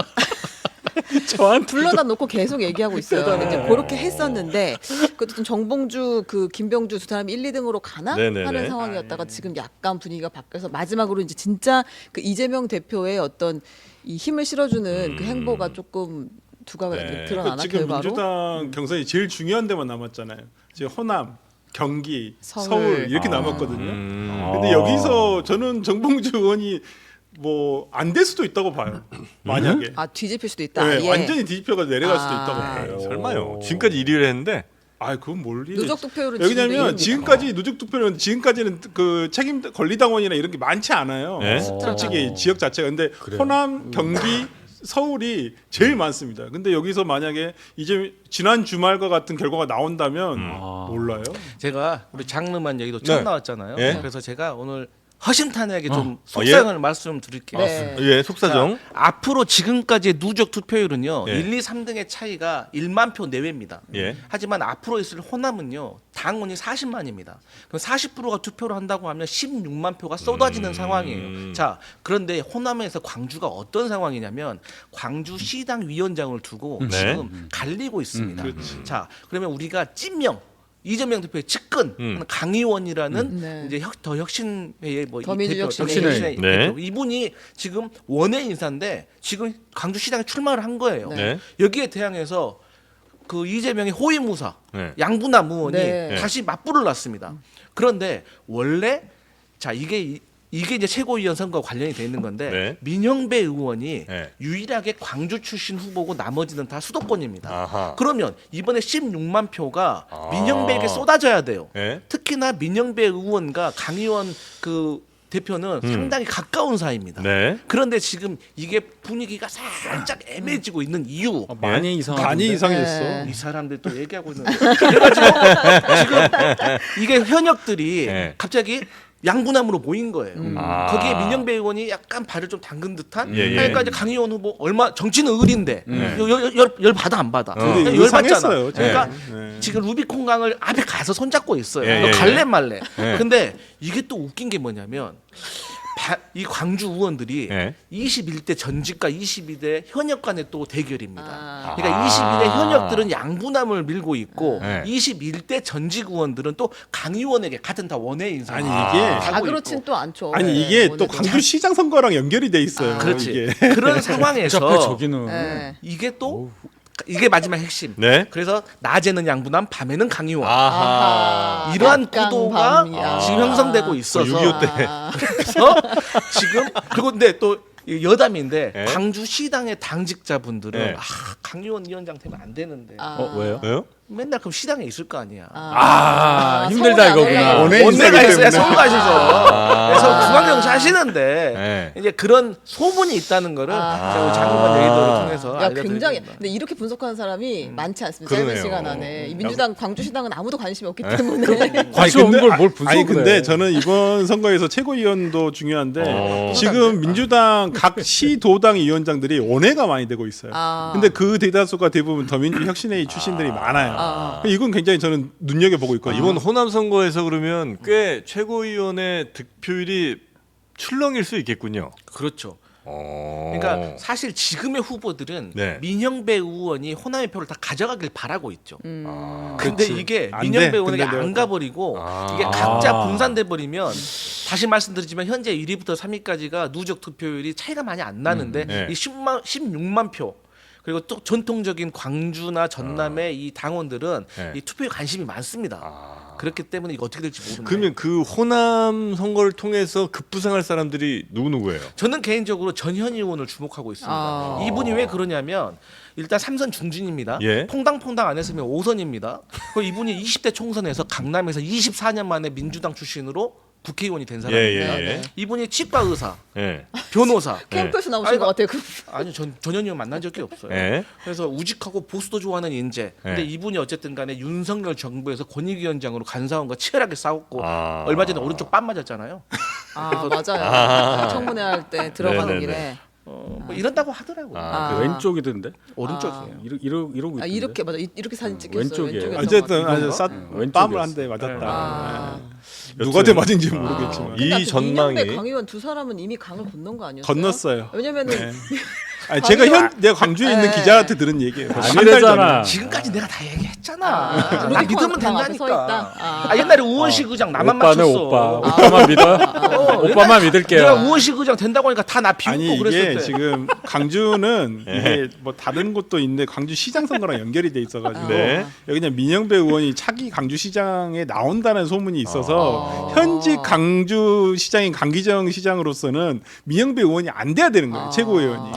저한테 불러다 놓고 계속 얘기하고 있어요. 근데 이제 그렇게 했었는데 그것도 좀 정봉주 김병주 두 사람이 1, 2등으로 가나 네네네. 하는 상황이었다가 지금 약간 분위기가 바뀌어서 마지막으로 이제 진짜 그 이재명 대표의 어떤 이 힘을 실어주는 그 행보가 조금 두가 네. 드러나나 지금 결과로. 민주당 경선이 제일 중요한 데만 남았잖아요. 지금 호남, 경기, 서울. 서울 이렇게 남았거든요. 근데 여기서 저는 정봉주 의원이 뭐 안 될 수도 있다고 봐요. 만약에. 뒤집힐 수도 있다. 네, 예. 완전히 뒤집혀가 내려갈 수도 있다고 봐요. 설마요. 지금까지 1위를 했는데 그건 뭘 일이. 누적 득표율은 왜냐면 지금 지금까지 누적 투표는 지금까지는 그 책임 권리당원이나 이런 게 많지 않아요. 네? 솔직히 지역 자체가. 근데 호남, 경기, 서울이 제일 많습니다. 근데 여기서 만약에 이제 지난 주말과 같은 결과가 나온다면 몰라요. 제가 우리 장르만 얘기도 처음 네. 나왔잖아요. 예. 그래서 제가 오늘 허심탄회하게 좀 예? 속상을 말씀드릴게요. 네. 예, 속사정. 자, 앞으로 지금까지의 누적 투표율은요. 예. 1, 2, 3등의 차이가 1만 표 내외입니다. 예. 하지만 앞으로 있을 호남은요. 당원이 40만입니다. 그럼 40%가 투표를 한다고 하면 16만 표가 쏟아지는 상황이에요. 자, 그런데 호남에서 광주가 어떤 상황이냐면 광주시당 위원장을 두고 네. 지금 갈리고 있습니다. 자, 그러면 우리가 찐명 이재명 대표의 측근 강의원이라는 네. 이제 더 혁신회의 뭐 더민주 혁신회의. 혁신회의 네. 대표. 이분이 지금 원외 인사인데 지금 광주시장에 출마를 한 거예요. 네. 여기에 대항해서 그 이재명의 호위무사 네. 양분남 의원이 네. 다시 맞불을 놨습니다. 그런데 원래 자 이게 이제 최고위원 선거와 관련이 돼 있는 건데 네. 민영배 의원이 네. 유일하게 광주 출신 후보고 나머지는 다 수도권입니다. 아하. 그러면 이번에 16만 표가 아. 민영배에게 쏟아져야 돼요. 네. 특히나 민영배 의원과 강의원 그 대표는 상당히 가까운 사이입니다. 네. 그런데 지금 이게 분위기가 살짝 애매해지고 있는 이유 많이 이상한데. 많이 이상했어. 네. 이 사람들 또 얘기하고 있는데 그래가지고 지금 이게 현역들이 네. 갑자기 양분함으로 모인 거예요. 아. 거기에 민영배 의원이 약간 발을 좀 담근 듯한. 예, 예. 그러니까 이제 강의원 후보 얼마 정치는 을인데 열 받아 안 받아. 근데 그러니까 열 받잖아. 이상했어요, 그러니까 네. 지금 루비콘강을 앞에 가서 손잡고 있어요. 예, 너 예, 갈래 예. 말래. 예. 근데 이게 또 웃긴 게 뭐냐면 이 광주 의원들이 네. 21대 전직과 22대 현역 간의 또 대결입니다. 아. 그러니까 22대 현역들은 양분함을 밀고 있고 네. 21대 전직 의원들은 또 강 의원에게 같은 다 원외 인사. 아니, 이게 자그로 친또 않죠. 아니 이게 또 오늘도. 광주시장 선거랑 연결이 돼 있어요. 그렇지. 이게. 그런 상황에서 복잡해 저기는. 네. 이게 또 이게 마지막 핵심. 네. 그래서 낮에는 양분함, 밤에는 강 의원. 아하. 이러한 약간 구도가 밤이야. 지금 형성되고 있어서 6.25 때. 그래서 지금 그리고 근데 또 여담인데 네. 광주 시당의 당직자분들은 네. 강의원 위원장 되면 안 되는데 왜요? 왜요? 맨날 그럼 시당에 있을 거 아니야. 힘들다 이거구나. 원외 원내가 인사기 있어야 때문에. 서울가시죠. 그래서 중앙경찰 하시는데 네. 이제 그런 소문이 있다는 거를 제가 우리 장관만 얘기를 통해서 야 알려드립니다. 굉장히 근데 이렇게 분석하는 사람이 많지 않습니다. 그러네요. 짧은 시간 안에 이 민주당 광주시당은 아무도 관심이 없기 때문에 관심 없는 걸 뭘 분석을 아니 근데 해. 저는 이번 선거에서 최고위원도 중요한데 어. 지금 민주당 각 시도당 위원장들이 원외가 많이 되고 있어요. 아. 근데 그 대다수가 대부분 더민주혁신회 출신들이 많아요. 이건 굉장히 저는 눈여겨 보고 있거든요. 이번 호남 선거에서 그러면 꽤 최고위원의 득표율이 출렁일 수 있겠군요. 그렇죠. 어. 그러니까 사실 지금의 후보들은 네. 민영배 의원이 호남의 표를 다 가져가길 바라고 있죠. 아. 근데 그렇지. 이게 안 돼. 민영배 의원에게 근데 안 내가 가버리고 아. 이게 각자 분산돼 버리면 다시 말씀드리지만 현재 1위부터 3위까지가 누적 투표율이 차이가 많이 안 나는데 네. 이 16만 표 그리고 또 전통적인 광주나 전남의 이 당원들은 네. 이 투표에 관심이 많습니다. 그렇기 때문에 이거 어떻게 될지 모르는 그러면 그 호남 선거를 통해서 급부상할 사람들이 누구예요? 저는 개인적으로 전현 의원을 주목하고 있습니다. 아. 이분이 왜 그러냐면 일단 삼선 중진입니다. 예. 퐁당퐁당 안 했으면 5선입니다. 그리고 이분이 20대 총선에서 강남에서 24년 만에 민주당 출신으로 국회의원이 된 사람입니다. 예. 이분이 치과 의사, 예. 변호사. 캠프에서 나오신 아니, 것 같아요. 그 아니 전현 의원 만난 적이 없어요. 예. 그래서 우직하고 보수도 좋아하는 인재. 근데 예. 이분이 어쨌든 간에 윤석열 정부에서 권익위원장으로 간사원과 치열하게 싸웠고 아. 얼마 전에 오른쪽 뺨 맞았잖아요. 맞아요. 청문회 할 때 들어가는 네네네. 길에 뭐 이런다고 하더라고요. 아, 그 왼쪽이던데. 오른쪽이에요. 이러고 있던데. 이렇게 맞아 이렇게 사진 찍혔어요. 왼쪽이에요. 왼쪽이었던 것 어쨌든 같아요. 아주 쌌 왼쪽이었어. 뺨을 한 대 맞았다. 아. 네. 누구한테 맞은지 모르겠지만 이 근데 전망이 민영배 강의원 두 사람은 이미 강을 건넌 거 아니었어요? 건넜어요. 왜냐면은 네. 아니, 제가 내가 광주에 있는 네. 기자한테 들은 얘기예요. 아니래잖아. 지금까지 내가 다 얘기했잖아. 아, 나 믿으면 루비콘 강 앞에 서 된다니까. 있다? 아. 옛날에 우원식 의장 나만 오빠는 맞췄어. 오빠만 믿어. 오빠만 믿을게요. 내가 우원식 의장 된다고 하니까 다 나 비웃고 아니 이게 그랬을 때. 지금 광주는 네. 이게 뭐 다른 곳도 있는데 광주 시장 선거랑 연결이 돼 있어가지고 네. 여기 그냥 민영배 의원이 차기 광주시장에 나온다는 소문이 있어서 현직 광주시장인 강기정 시장으로서는 민영배 의원이 안 돼야 되는 거예요 최고위원이.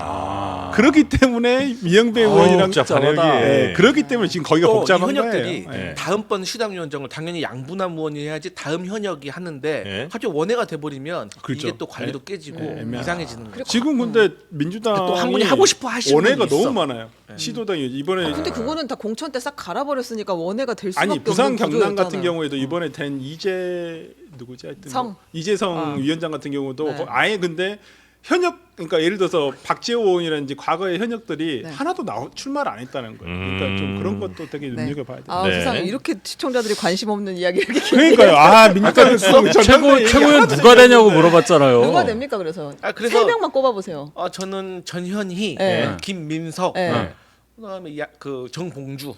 그렇기 때문에 민영배 의원이랑 복잡하네, 여기. 네, 그렇기 때문에 지금 거기가 또 이 복잡한 현역들이 거예요. 네. 다음번 시당위원장을 당연히 양분한 의원이 해야지 다음 현역이 하는데 네. 갑자기 원외가 돼버리면 그렇죠. 이게 또 관리도 깨지고 애매하다. 이상해지는 거죠. 지금 근데 민주당이 또 한 분이 하고 싶어 하시는 원외가 분이 너무 있어. 많아요. 시도당이 이번에 근데 그거는 다 공천 때 싹 갈아버렸으니까 원회가 될 수밖에 아니 없는 부산 경남 구조였잖아요. 같은 경우에도 이번에 된 이재 누구지 하여튼 성. 뭐 이재성 위원장 같은 경우도 네. 아예 근데 현역 그러니까 예를 들어서 박재호 의원이라든지 과거의 현역들이 네. 하나도 출마를 안 했다는 거예요. 그러니까 좀 그런 것도 되게 네. 눈여겨봐야 돼요. 아 네. 세상에 이렇게 시청자들이 관심 없는 이야기 이렇게 그러니까요. 아 민주당 최고위원 누가 되냐고 물어봤잖아요. 누가 됩니까 그래서? 그래서- 세 명만 꼽아보세요. 저는 전현희, 네. 김민석, 네. 그다음에 그 정봉주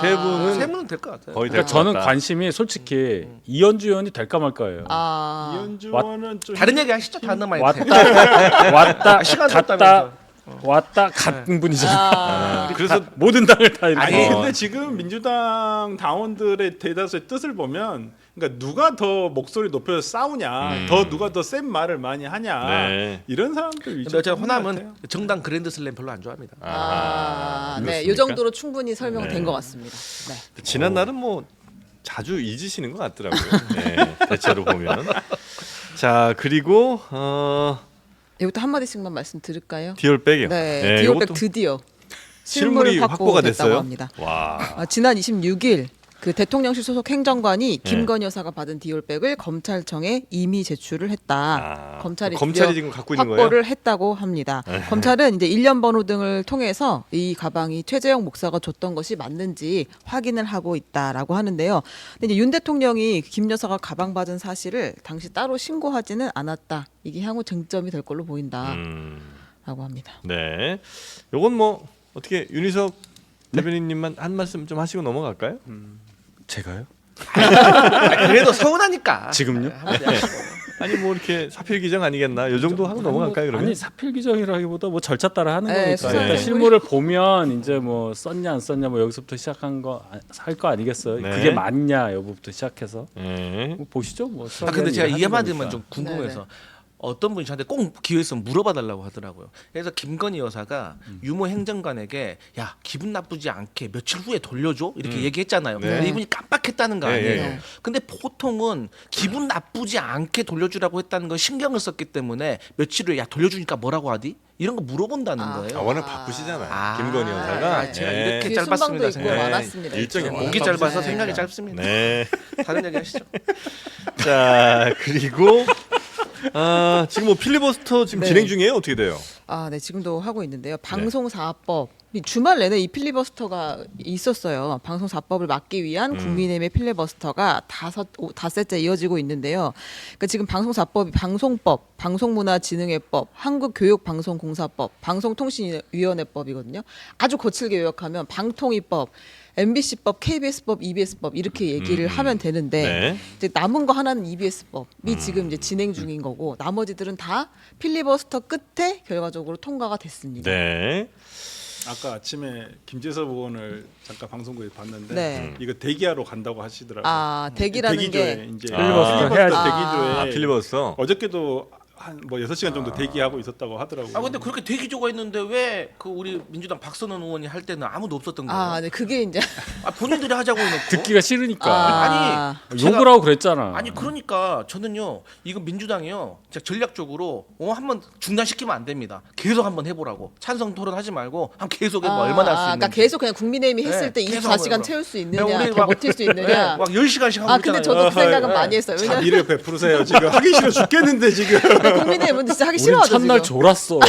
세 분은 세 분은 될 것 같아요. 거의 그러니까 될것 저는 같다. 관심이 솔직히 이현주 의원이 될까 말까예요. 이현주 의원은 좀 다른 얘기 하시죠. 다른 말 왔다 시간 갔다 줬다면서. 왔다 같은 분이잖아. 그래서 모든 당을 다 이렇게. 아니 근데 지금 민주당 당원들의 대다수의 뜻을 보면 그러니까 누가 더 목소리 높여서 싸우냐, 더 누가 더 센 말을 많이 하냐 네. 이런 사람들 위주로 근데 제가 보는 것 호남은 같아요. 정당 그랜드슬램 별로 안 좋아합니다. 네, 이 그렇습니까? 정도로 충분히 설명된 네. 것 같습니다. 네. 지난 날은 뭐 자주 잊으시는 것 같더라고요. 네, 대체로 보면. 자 그리고 이것도 한 마디씩만 말씀 드릴까요? 디올백이요. 네, 디올백 이것도 드디어 실물이 확보가 됐어요. 합니다. 와. 지난 26일 그 대통령실 소속 행정관이 김건희 여사가 받은 디올백을 검찰청에 이미 제출을 했다. 검찰이 드디어 지금 갖고 있는 거예요? 확보를 했다고 합니다. 검찰은 이제 일련 번호 등을 통해서 이 가방이 최재형 목사가 줬던 것이 맞는지 확인을 하고 있다라고 하는데요. 근데 이제 윤 대통령이 김 여사가 가방 받은 사실을 당시 따로 신고하지는 않았다. 이게 향후 쟁점이 될 걸로 보인다라고 합니다. 네. 요건 뭐 어떻게 윤희석 대변인님만 한 말씀 좀 하시고 넘어갈까요? 제가요? 그래도 서운하니까. 지금요? 아니 뭐 이렇게 사필 규정 아니겠나? 요 정도 하고 넘어갈까요? 그러면? 아니 사필 규정이라기보다 뭐 절차 따라 하는 네, 거니까 수사 일단 때문에. 실물을 보면 이제 뭐 썼냐 안 썼냐 뭐 여기서부터 시작한 거 할 거 아니겠어요? 네. 그게 맞냐 여부부터 시작해서 네. 뭐 보시죠. 뭐 근데 제가 이 하는 한마디만 거니까. 좀 궁금해서 어떤 분이 저한테 꼭 기회 있으면 물어봐 달라고 하더라고요. 그래서 김건희 여사가 유모 행정관에게 야 기분 나쁘지 않게 며칠 후에 돌려줘 이렇게 얘기했잖아요. 네. 근데 이분이 깜빡했다는 거 네, 아니에요. 네. 근데 보통은 기분 나쁘지 않게 돌려주라고 했다는 건 신경을 썼기 때문에 며칠 후에 야 돌려주니까 뭐라고 하디? 이런 거 물어본다는 거예요. 아, 워낙 바쁘시잖아요. 아, 김건희 여사가. 제가 네. 이렇게 뒤에 짧았습니다. 순방도 있고 많았습니다. 일정이 일정이. 목이 짧아서 생각이 짧습니다. 네. 다른 얘기 하시죠. 자 그리고 지금 뭐 필리버스터 지금 네. 진행 중이에요? 어떻게 돼요? 아, 네, 지금도 하고 있는데요. 방송사법. 이 주말 내내 이 필리버스터가 있었어요. 방송사법을 막기 위한 국민의힘의 필리버스터가 닷새째 이어지고 있는데요. 그러니까 지금 방송사법이 방송법, 방송문화진흥회법, 한국교육방송공사법, 방송통신위원회법이거든요. 아주 거칠게 요약하면 방통위법, MBC법, KBS법, EBS법 이렇게 얘기를 하면 되는데 네. 이제 남은 거 하나는 EBS법이 지금 이제 진행 중인 거고 나머지들은 다 필리버스터 끝에 결과적으로 통과가 됐습니다. 네. 아까 아침에 김재섭 의원을 잠깐 방송국에 봤는데 네. 이거 대기하러 간다고 하시더라고요. 아, 대기라는 대기조에 게 이제 필리버스터 해야지. 대기조에 필리버스터. 어저께도 한 뭐 6시간 정도 대기하고 있었다고 하더라고요. 아 근데 그렇게 대기조가 있는데 왜 그 우리 민주당 박선원 의원이 할 때는 아무도 없었던 거예요? 아, 네, 그게 이제 본인들이 하자고 해놓고 듣기가 싫으니까 아, 욕을 하고 그랬잖아. 아니 그러니까 저는요 이거 민주당이요 진짜 전략적으로 한번 중단시키면 안 됩니다. 계속 한번 해보라고 찬성 토론하지 말고 한번 계속 해봐 얼마나 할 수 있는지. 그러니까 계속 그냥 국민의힘이 했을 네, 때 계속 한번 24시간 해보라고. 채울 수 야, 있느냐, 우리 더 버틸 수 있느냐. 막 10시간씩 하고 아, 근데 있잖아요. 저도 그 생각은 네. 많이 했어요. 왜냐면 자비를 베푸세요. 지금 하기 싫어 죽겠는데 지금. 국민의힘은 진짜 하기 우리 싫어하죠. 첫날 지금. 졸았어.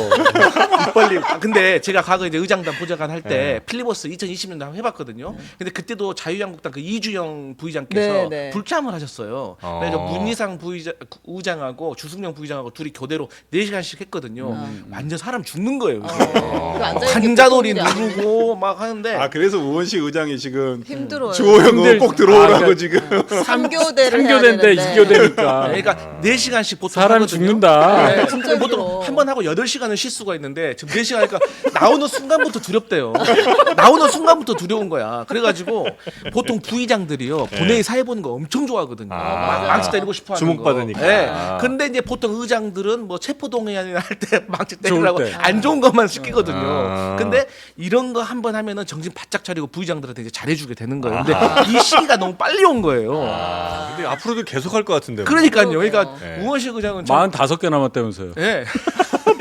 빨리. 근데 제가 과거 이제 의장단 보좌관 할 때 필리버스 2020년도 한번 해봤거든요. 근데 그때도 자유한국당 그 이주영 부의장께서 네, 네. 불참을 하셨어요. 그래서 문희상 의장하고 주승용 부의장하고 둘이 교대로 4시간씩 했거든요. 완전 사람 죽는 거예요. 요새. 그 앉아있는 관자놀이 게 보통이 누르고 막 하는데 아 그래서 우원식 의장이 지금 힘들어요. 주호영 의원 꼭 들어오라고 아, 지금. 3교대를 해야 3교대인데 되는데. 2교대니까 그러니까 4시간씩 보통 사람 하거든요. 죽는다. 네, 진짜 보통 힘들어. 한 번 하고 8시간은 실수가 있는데 지금 4시간 하니까 나오는 순간부터 두렵대요. 나오는 순간부터 두려운 거야. 그래가지고 보통 부의장들이요 본회의 사회 보는 거 엄청 좋아하거든요. 막 망치 때리고 싶어 하는 주목받으니까. 거. 네. 아. 근데 이제 보통 의장들은 뭐 체포동의안이나 할 때 망치 때리라고 좋을 때. 안 좋은 것만 시키거든요. 아. 근데 이런 거 한 번 하면은 정신 바짝 차리고 부의장들한테 이제 잘해주게 되는 거예요. 근데 이 시기가 너무 빨리 온 거예요. 근데 앞으로도 계속 할 것 같은데. 그러니까요. 그러게요. 그러니까 네. 우원식 의장은 45개 남았다면서요. 예.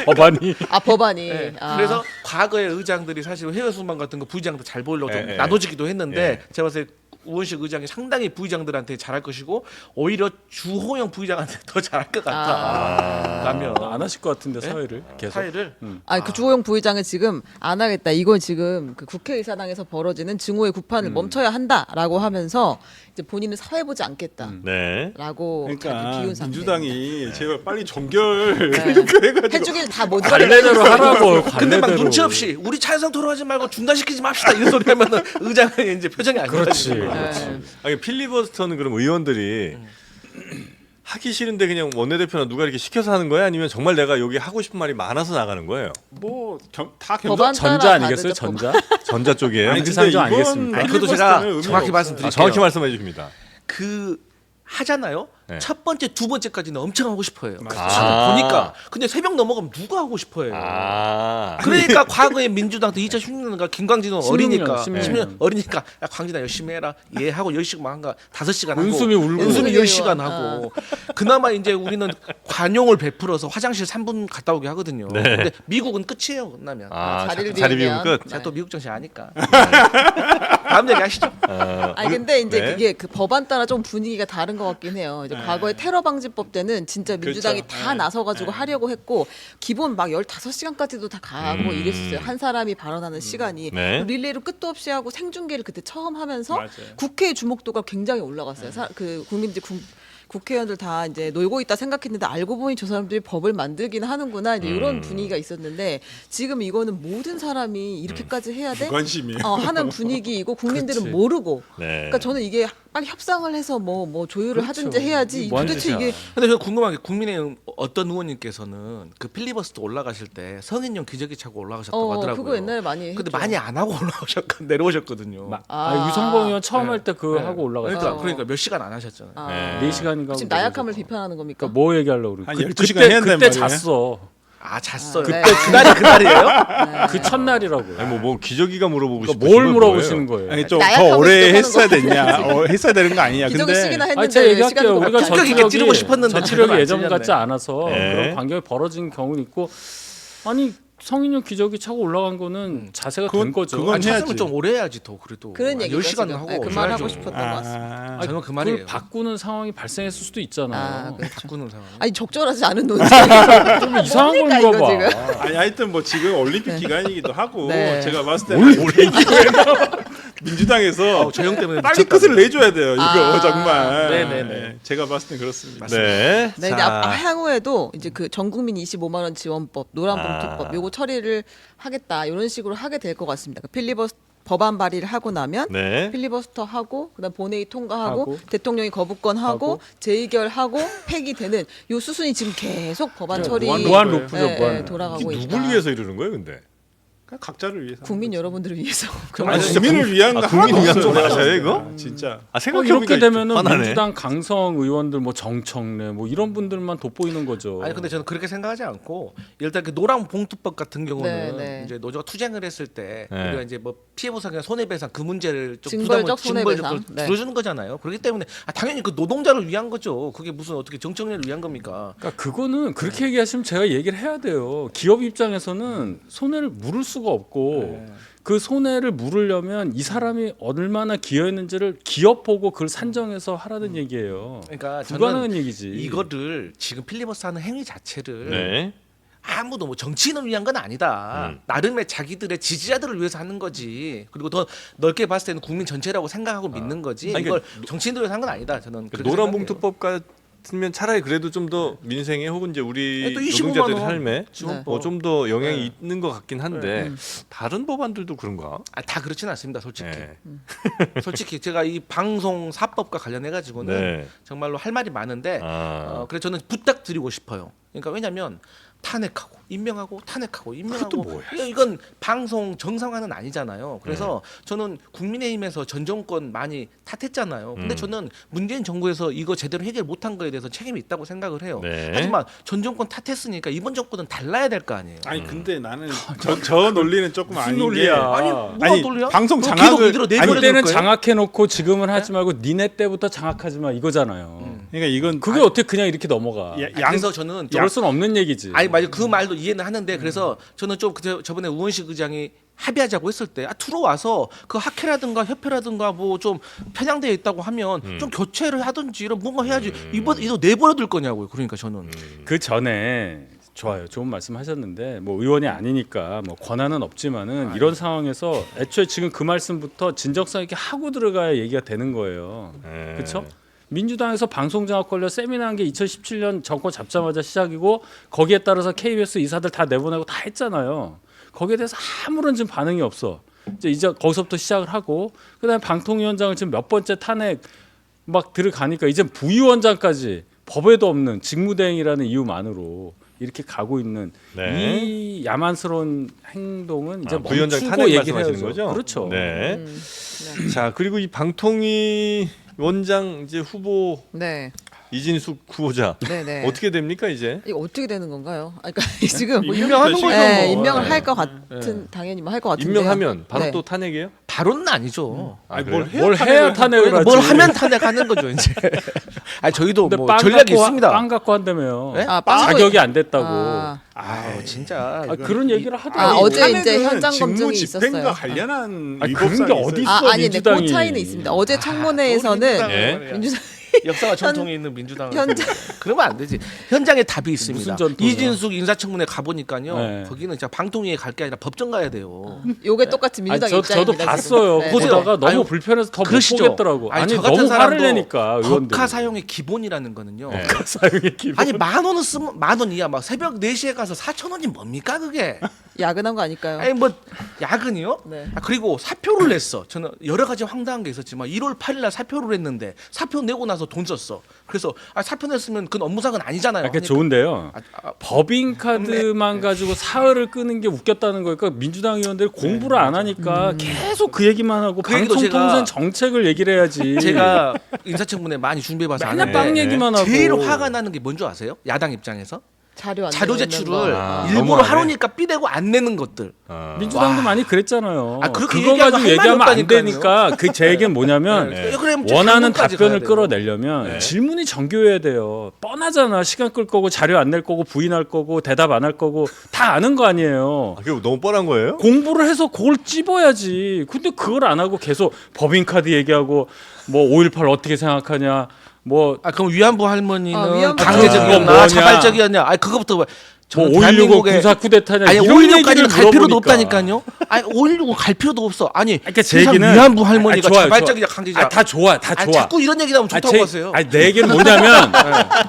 법안이. 아, 법안이. 네. 아. 그래서 과거의 의장들이 사실 해외 순방 같은 거 부의장도 잘 보려고 좀 예, 예. 나눠지기도 했는데 예. 제가 봤을 때 우원식 의장이 상당히 부의장들한테 잘할 것이고 오히려 주호영 부의장한테 더 잘할 것 같아. 라면 안 하실 것 같은데 사회를 계속. 사회를 아니 그 주호영 부의장은 지금 안 하겠다. 이건 지금 그 국회의사당에서 벌어지는 증오의 구판을 멈춰야 한다라고 하면서 이제 본인은 사회 보지 않겠다라고 네. 그러니까 비운 상태. 민주당이 제발 빨리 종결 네. 해가지고 해주길 다 못. 관례대로 하라고. 근데 막 관례대로. 눈치 없이 우리 찬성 토론하지 말고 중단시키지 맙시다 이런 소리 하면은 의장은 이제 표정이 안 그렇지. 좋아지는 거예요. 네. 아니 필리버스터는 그럼 의원들이 하기 싫은데 그냥 원내대표나 누가 이렇게 시켜서 하는 거야? 아니면 정말 내가 여기 하고 싶은 말이 많아서 나가는 거예요? 뭐다 법안 견적. 전자 따라 아니겠어요? 다르죠, 전자? 전자 쪽이에요. 아니, 인지상정 근데 이번 아니겠습니까? 아니, 그것도 제가 필리버스터는 의미가 정확히 없어요. 말씀드릴게요. 정확히 말씀해 주십니다. 그 하잖아요. 네. 첫 번째, 두 번째까지는 엄청 하고 싶어해요. 아. 보니까. 근데 새벽 넘어가면 누가 하고 싶어해요. 아. 그러니까 과거에 민주당도 2016년인가 김광진은 16년, 어리니까 16년. 어리니까 야, 광진아 열심히 해라. 예 하고 10시간 한가 5시간 하고 은숨이 울고. 은숨이 은숨이 10시간 울고. 하고 그나마 이제 우리는 관용을 베풀어서 화장실 3분 갔다 오게 하거든요. 근데 미국은 끝이에요. 끝나면. 아, 자리를 자리 비우면. 비우면 끝. 제가 또 미국 정치 아니까. 다음 얘기 하시죠. 아니 근데 이제 네. 그게 그 법안 따라 좀 분위기가 다른 것 같긴 해요. 이제 과거에 테러 방지법 때는 진짜 민주당이 그렇죠. 다 네. 나서가지고 하려고 했고 기본 막 15시간까지도 다 가고 이랬었어요. 한 사람이 발언하는 시간이 네. 릴레이를 끝도 없이 하고 생중계를 그때 처음 하면서 맞아요. 국회의 주목도가 굉장히 올라갔어요. 그 국민들 국회의원들 다 이제 놀고 있다 생각했는데 알고 보니 저 사람들이 법을 만들긴 하는구나 이제 이런 분위기가 있었는데 지금 이거는 모든 사람이 이렇게까지 해야 돼? 무관심이에요. 하는 분위기이고 국민들은 그렇지. 모르고 네. 그러니까 저는 이게 빨리 협상을 해서 뭐 조율을 하든지 해야지 뭐하는 도대체 짓이야. 이게 근데 저 궁금한 게 국민의힘 어떤 의원님께서는 그 필리버스터 올라가실 때 성인용 기저귀 차고 올라가셨다고 하더라고요. 그거 옛날에 많이 근데 했죠. 많이 안 하고 내려오셨거든요. 유성범 의원 처음 네. 할 때 그거 네. 하고 올라갔어요. 그러니까 몇 시간 안 하셨잖아요. 아, 네. 4시간인가 지금 나약함을 비판하는 겁니까? 그러니까 뭐 얘기하려고 그래. 한 12시간 해야 된단 그때 말이에요? 잤어. 아 잤어요. 네. 그날이 그날이에요? 그 첫날이라고요. 아니 뭐 기저귀가 물어보고 그러니까 싶으신 뭘 건 물어보시는 뭐예요? 거예요? 아니 좀 더 나약함을 오래 지적하는 했어야 거 됐냐? 했어야 되는 거 아니냐? 기저귀 쓰기나 근데 아니 했는데 제가 얘기할게요. 시간이 우리가 바뀌었죠. 성격이 찌르고 싶었는데 전투력이 잘 예전 안 같지 찔렸네. 않아서 네. 그런 광경이 벌어진 경우는 있고 아니 성인용 기저귀 차고 올라간 거는 자세가 그건- 된 거죠. 그건 아니 해야지. 찼으면 좀 오래 해야지 더 그래도. 그런 얘기죠, 10시간 지금. 하고 네, 그 말 하고 오셔야죠. 싶었던 것 같습니다. 저는 그 그걸 말이에요. 바꾸는 상황이 발생했을 수도 있잖아요. 아, 그렇죠. 바꾸는 상황. 아니 적절하지 않은 논쟁. 좀 이상한 걸 뭡니까, 이거 물어봐. 지금? 아니 하여튼 뭐 지금 올림픽 기간이기도 하고 네. 제가 봤을 때는 민주당에서 저 형 때문에 빨리 미쳤다고. 끝을 내줘야 돼요. 이거 아. 정말. 네네네. 네, 제가 봤을 때 그렇습니다. 네. 네, 이제 자, 향후에도 이제 그 전국민 25만 원 지원법, 노란봉투법 요거 처리를 하겠다 이런 식으로 하게 될 것 같습니다. 그 필리버스 법안 발의를 하고 나면 네. 필리버스터 하고 그다음 본회의 통과하고 하고. 대통령이 거부권 하고 하고. 재의결하고 폐기되는 요 수순이 지금 계속 법안 처리 무한 루프죠, 무한. 돌아가고 있다. 누굴 위해서 이러는 거예요, 근데? 그냥 각자를 위해서. 국민 여러분들을 위해서. 아니, 국민을 위한 거 국민을 위한 하나도 거 없어요. 맞아요, 이거? 진짜. 아, 이렇게 되면은 화나네. 민주당 강성 의원들 뭐 정청래 뭐 이런 분들만 돋보이는 거죠. 아니 근데 저는 그렇게 생각하지 않고 일단 그 노랑 봉투법 같은 경우는 네, 네. 이제 노조가 투쟁을 했을 때 네. 우리가 이제 뭐 피해 보상이나 손해배상 그 문제를 좀 징벌적 부담을- 손해배상. 징벌적 네. 들어주는 거잖아요. 그렇기 때문에 당연히 그 노동자를 위한 거죠. 그게 무슨 어떻게 정청래를 위한 겁니까? 그러니까 그거는 그렇게 얘기하시면 제가 얘기를 해야 돼요. 기업 입장에서는 손해를 물을 수가 없고 그 손해를 물으려면 이 사람이 얼마나 기여했는지를 기업 보고 그걸 산정해서 하라는 얘기예요. 그러니까 불가능한 저는 얘기지. 이거를 지금 필리버스하는 행위 자체를 네. 아무도 뭐 정치인을 위한 건 아니다. 나름의 자기들의 지지자들을 위해서 하는 거지. 그리고 더 넓게 봤을 때는 국민 전체라고 생각하고 믿는 거지. 아니, 이걸 정치인들을 위해서 한 건 아니다. 저는 그렇게 노란 생각해요. 봉투법 같으면 차라리 그래도 좀 더 민생에 혹은 이제 우리 또 25만 노동자들의 원 삶에 지원법. 좀 더 영향이 네. 있는 것 같긴 한데 다른 법안들도 그런가? 아, 다 그렇지는 않습니다, 솔직히. 네. 솔직히 제가 이 방송 사법과 관련해 가지고는 네. 정말로 할 말이 많은데 아. 그래서 저는 부탁드리고 싶어요. 그러니까 왜냐하면 탄핵하고 임명하고 탄핵하고 임명하고 뭐야? 이건 방송 정상화는 아니잖아요. 그래서 저는 국민의힘에서 전 정권 많이 탓했잖아요. 근데 저는 문재인 정부에서 이거 제대로 해결 못한 거에 대해서 책임이 있다고 생각을 해요. 네. 하지만 전 정권 탓했으니까 이번 정권은 달라야 될 거 아니에요. 아니 근데 나는 저 논리는 조금 무슨 아닌 게 논리야? 아니 뭐가 아니, 돌려? 방송 그럼 장악을- 계속 이대로 아니, 내버려 둘 그때는 거예요? 장악해 놓고 지금은 하지 말고 니네 때부터 장악하지 마 이거잖아요. 그러니까 이건 그게 어떻게 그냥 이렇게 넘어가? 그래서 저는 이럴 수는 없는 얘기지. 아니 맞아 그 말도 이해는 하는데 그래서 저는 좀 저번에 우원식 의장이 합의하자고 했을 때 들어와서 그 학회라든가 협회라든가 뭐 좀 편향되어 있다고 하면 좀 교체를 하든지 이런 뭔가 해야지 이거 내버려 둘 거냐고요. 그러니까 저는 그 전에 좋아요. 좋은 말씀하셨는데 뭐 의원이 아니니까 뭐 권한은 없지만은 이런 상황에서 애초에 지금 그 말씀부터 진정성 있게 하고 들어가야 얘기가 되는 거예요. 네. 그렇죠? 민주당에서 방송장악 권려 세미나한 게 2017년 정권 잡자마자 시작이고 거기에 따라서 KBS 이사들 다 내보내고 다 했잖아요. 거기에 대해서 아무런 지금 반응이 없어. 이제 거기서부터 시작을 하고 그다음에 방통위원장을 지금 몇 번째 탄핵 막 들어가니까 이제 부위원장까지 법에도 없는 직무대행이라는 이유만으로 이렇게 가고 있는 네. 이 야만스러운 행동은 이제 부위원장 멈추고 탄핵 얘기를 말씀하시는 해야죠. 거죠? 그렇죠. 네. 자 그리고 이 방통위 원장 이제 후보 네. 이진숙 후보자 네네. 어떻게 됩니까 이제? 이거 어떻게 되는 건가요? 아, 그러니까 지금 뭐 임명하는 되시고 거죠. 네, 뭐. 임명을 네. 할 것 같은 당연히 뭐 할 것 같은데 임명하면 바로 네. 또 탄핵이에요? 바로는 아니죠. 아니 그래요? 뭘 해야 탄핵을 하지? 뭘 하면 탄핵하는 거죠 이제. 아니 저희도 근데 뭐 빵 전략이 갖고 있습니다. 빵 갖고 한다며요. 네? 아, 빵도 자격이 안 됐다고. 아유 진짜. 아, 그런 얘기를 아, 하더라고. 어제 이제 탄핵은 현장 검증이 직무집행과 있었어요. 관련한 아니, 그런 게 위법사항이 어디 있어요. 있어? 네, 그 민주당이. 차이는 있습니다. 어제 청문회에서는 예. 민주당 역사가 전통이 있는 민주당 현장- 그러면 안 되지. 현장에 답이 있습니다. 무슨 전통이야? 이진숙 인사청문회 가보니까요. 네. 거기는 진짜 방통위에 갈 게 아니라 법정 가야 돼요. 요게 똑같이 아니, 민주당 저도 입장입니다. 봤어요. 지금. 네. 보다가 너무 아유, 불편해서 더 못 그러시죠. 보겠더라고. 아니 저 같은 너무 화를 사람도 내니까 의원들. 법카 사용의 기본이라는 거는요. 네. 사용의 기본. 아니 10,000원은 쓰면 10,000원 이야. 막 새벽 4시에 가서 4,000원이 뭡니까 그게? 야근한 거 아닐까요? 아니 뭐 야근이요? 네. 아, 그리고 사표를 냈어. 저는 여러 가지 황당한 게 있었지만 1월 8일 날 사표를 했는데 사표 내고 나서 돈 썼어. 그래서 사표 냈으면 그건 업무상은 아니잖아요. 그게 좋은데요. 아, 법인카드만 가지고 사흘을 끄는 게 웃겼다는 거니까 민주당 의원들이 공부를 안 하니까 계속 그 얘기만 하고 그 얘기도 방송통신 제가- 정책을 얘기를 해야지. 제가 인사청문회 많이 준비해봐서 맨날 아는데 빵 얘기만 하고. 제일 화가 나는 게 뭔지 아세요? 야당 입장에서 자료 안 자료 내는 제출을 거. 아, 일부러 너무하네. 하루니까 삐대고 안 내는 것들. 민주당도 많이 그랬잖아요. 아, 그렇게 그거 얘기하면 가지고 할 말이 얘기하면 안 없다니까요. 되니까 그 제 얘기는 뭐냐면 네. 그럼 원하는 장문까지 답변을 가야 돼요. 끌어내려면 네. 질문이 정교해야 돼요. 뻔하잖아. 시간 끌 거고 자료 안 낼 거고 부인할 거고 대답 안 할 거고 다 아는 거 아니에요. 아, 그게 너무 뻔한 거예요? 공부를 해서 그걸 찝어야지. 근데 그걸 안 하고 계속 법인카드 얘기하고 뭐 5.18 어떻게 생각하냐. 뭐 아 그럼 위안부 할머니는 아, 위안부 강제적이었나 그거 뭐냐. 자발적이었냐? 아 그거부터 뭐 뭐 저는 5.16 대한민국에 군사 쿠데타냐 아니 이런 5.16까지는 얘기를 갈 필요도 물어보니까. 없다니까요. 아니 5.16은 갈 필요도 없어. 아니 그러니까 제 세상 얘기는 위안부 할머니가 좋아요, 자발적이냐 좋아. 강제자. 다 좋아, 다 아니, 좋아. 자꾸 이런 얘기 나오면 좋다고 하세요. 아니 내 얘기는 뭐냐면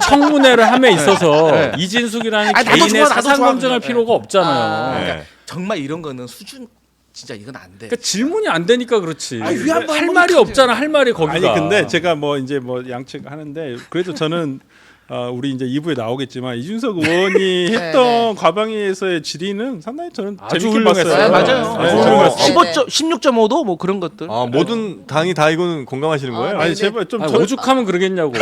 청문회를 함에 있어서 네. 이진숙이라는 아니, 나도 개인의 좋아, 나도 사상 좋아, 검증할 그냥. 필요가 없잖아요. 네. 그러니까 정말 이런 거는 수준 진짜 이건 안 돼. 그러니까 질문이 안 되니까 그렇지. 아니, 위안부 할 할머니 말이 카드. 없잖아. 할 말이 거기가. 아니 근데 제가 뭐 이제 뭐 양측 하는데 그래도 저는 우리 이제 2부에 나오겠지만 이준석 의원이 했던 과방위에서의 질의는 상당히 저는 아주 재밌게 훌륭했어요. 봤어요. 맞아요. 네, 네, 저는 네. 봤어요. 16.5도 뭐 그런 것들. 아 모든 당이 다 이거는 공감하시는 거예요? 네. 아니 제발 좀 아니, 저- 오죽하면 그러겠냐고.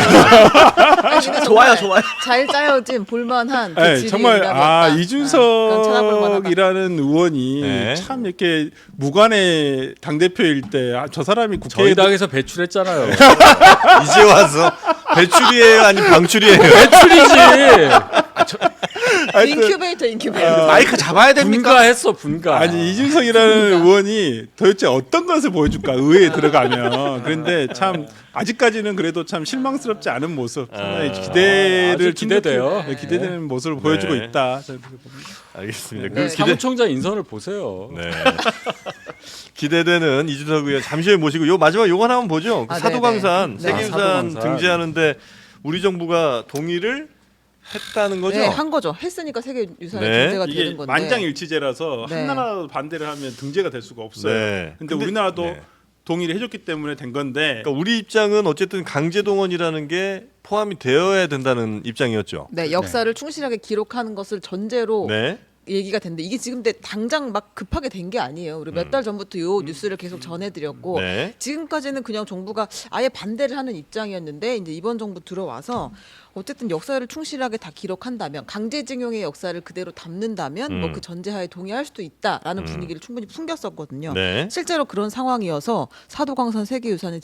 아니, 근데 좋아요, 정말 좋아요. 잘 짜여진 볼만한 그 네, 질의라고 정말 할까? 그건 찾아볼 만하다. 이준석이라는 의원이 네. 참 이렇게 무관의 당 대표일 때 저 사람이 저희 국회에 당에서 배출했잖아요. 이제 와서 배출이에요, 아니 방출이에요? 배출이지. 인큐베이터. 마이크 잡아야 됩니까? 분가했어, 분가. 아니 이준석이라는 의원이 도대체 어떤 것을 보여줄까 의회에 들어가면 그런데 참 아직까지는 그래도 참 실망스럽지 않은 모습 상당히 기대를 아주 기대돼요. 충족해- 기대되는 모습을 보여주고 네. 있다 저는 그렇게 봅니다. 알겠습니다. 네. 그 기대 사무총장 인선을 보세요. 네. 기대되는 이준석 의원 잠시 후에 모시고 요 마지막 요거 하나 한번 보죠. 그 아, 사도광산 네네. 네. 세계유산 사도광산. 등재하는데 우리 정부가 동의를 했다는 거죠. 네, 한 거죠. 했으니까 세계 유산에 네. 등재가 이게 되는 건데. 만장일치제라서 네. 한 나라도 반대를 하면 등재가 될 수가 없어요. 네. 근데 우리나라도 네. 동의를 해줬기 때문에 된 건데 그러니까 우리 입장은 어쨌든 강제 동원이라는 게 포함이 되어야 된다는 입장이었죠. 네, 역사를 충실하게 기록하는 것을 전제로 네. 얘기가 됐는데 이게 지금 근데 당장 막 급하게 된 게 아니에요. 우리 몇 달 전부터 요 뉴스를 계속 전해드렸고 네. 지금까지는 그냥 정부가 아예 반대를 하는 입장이었는데 이제 이번 정부 들어와서 어쨌든 역사를 충실하게 다 기록한다면 강제징용의 역사를 그대로 담는다면 뭐 그 전제하에 동의할 수도 있다라는 분위기를 충분히 풍겼었거든요. 네. 실제로 그런 상황이어서 사도광산 세계유산이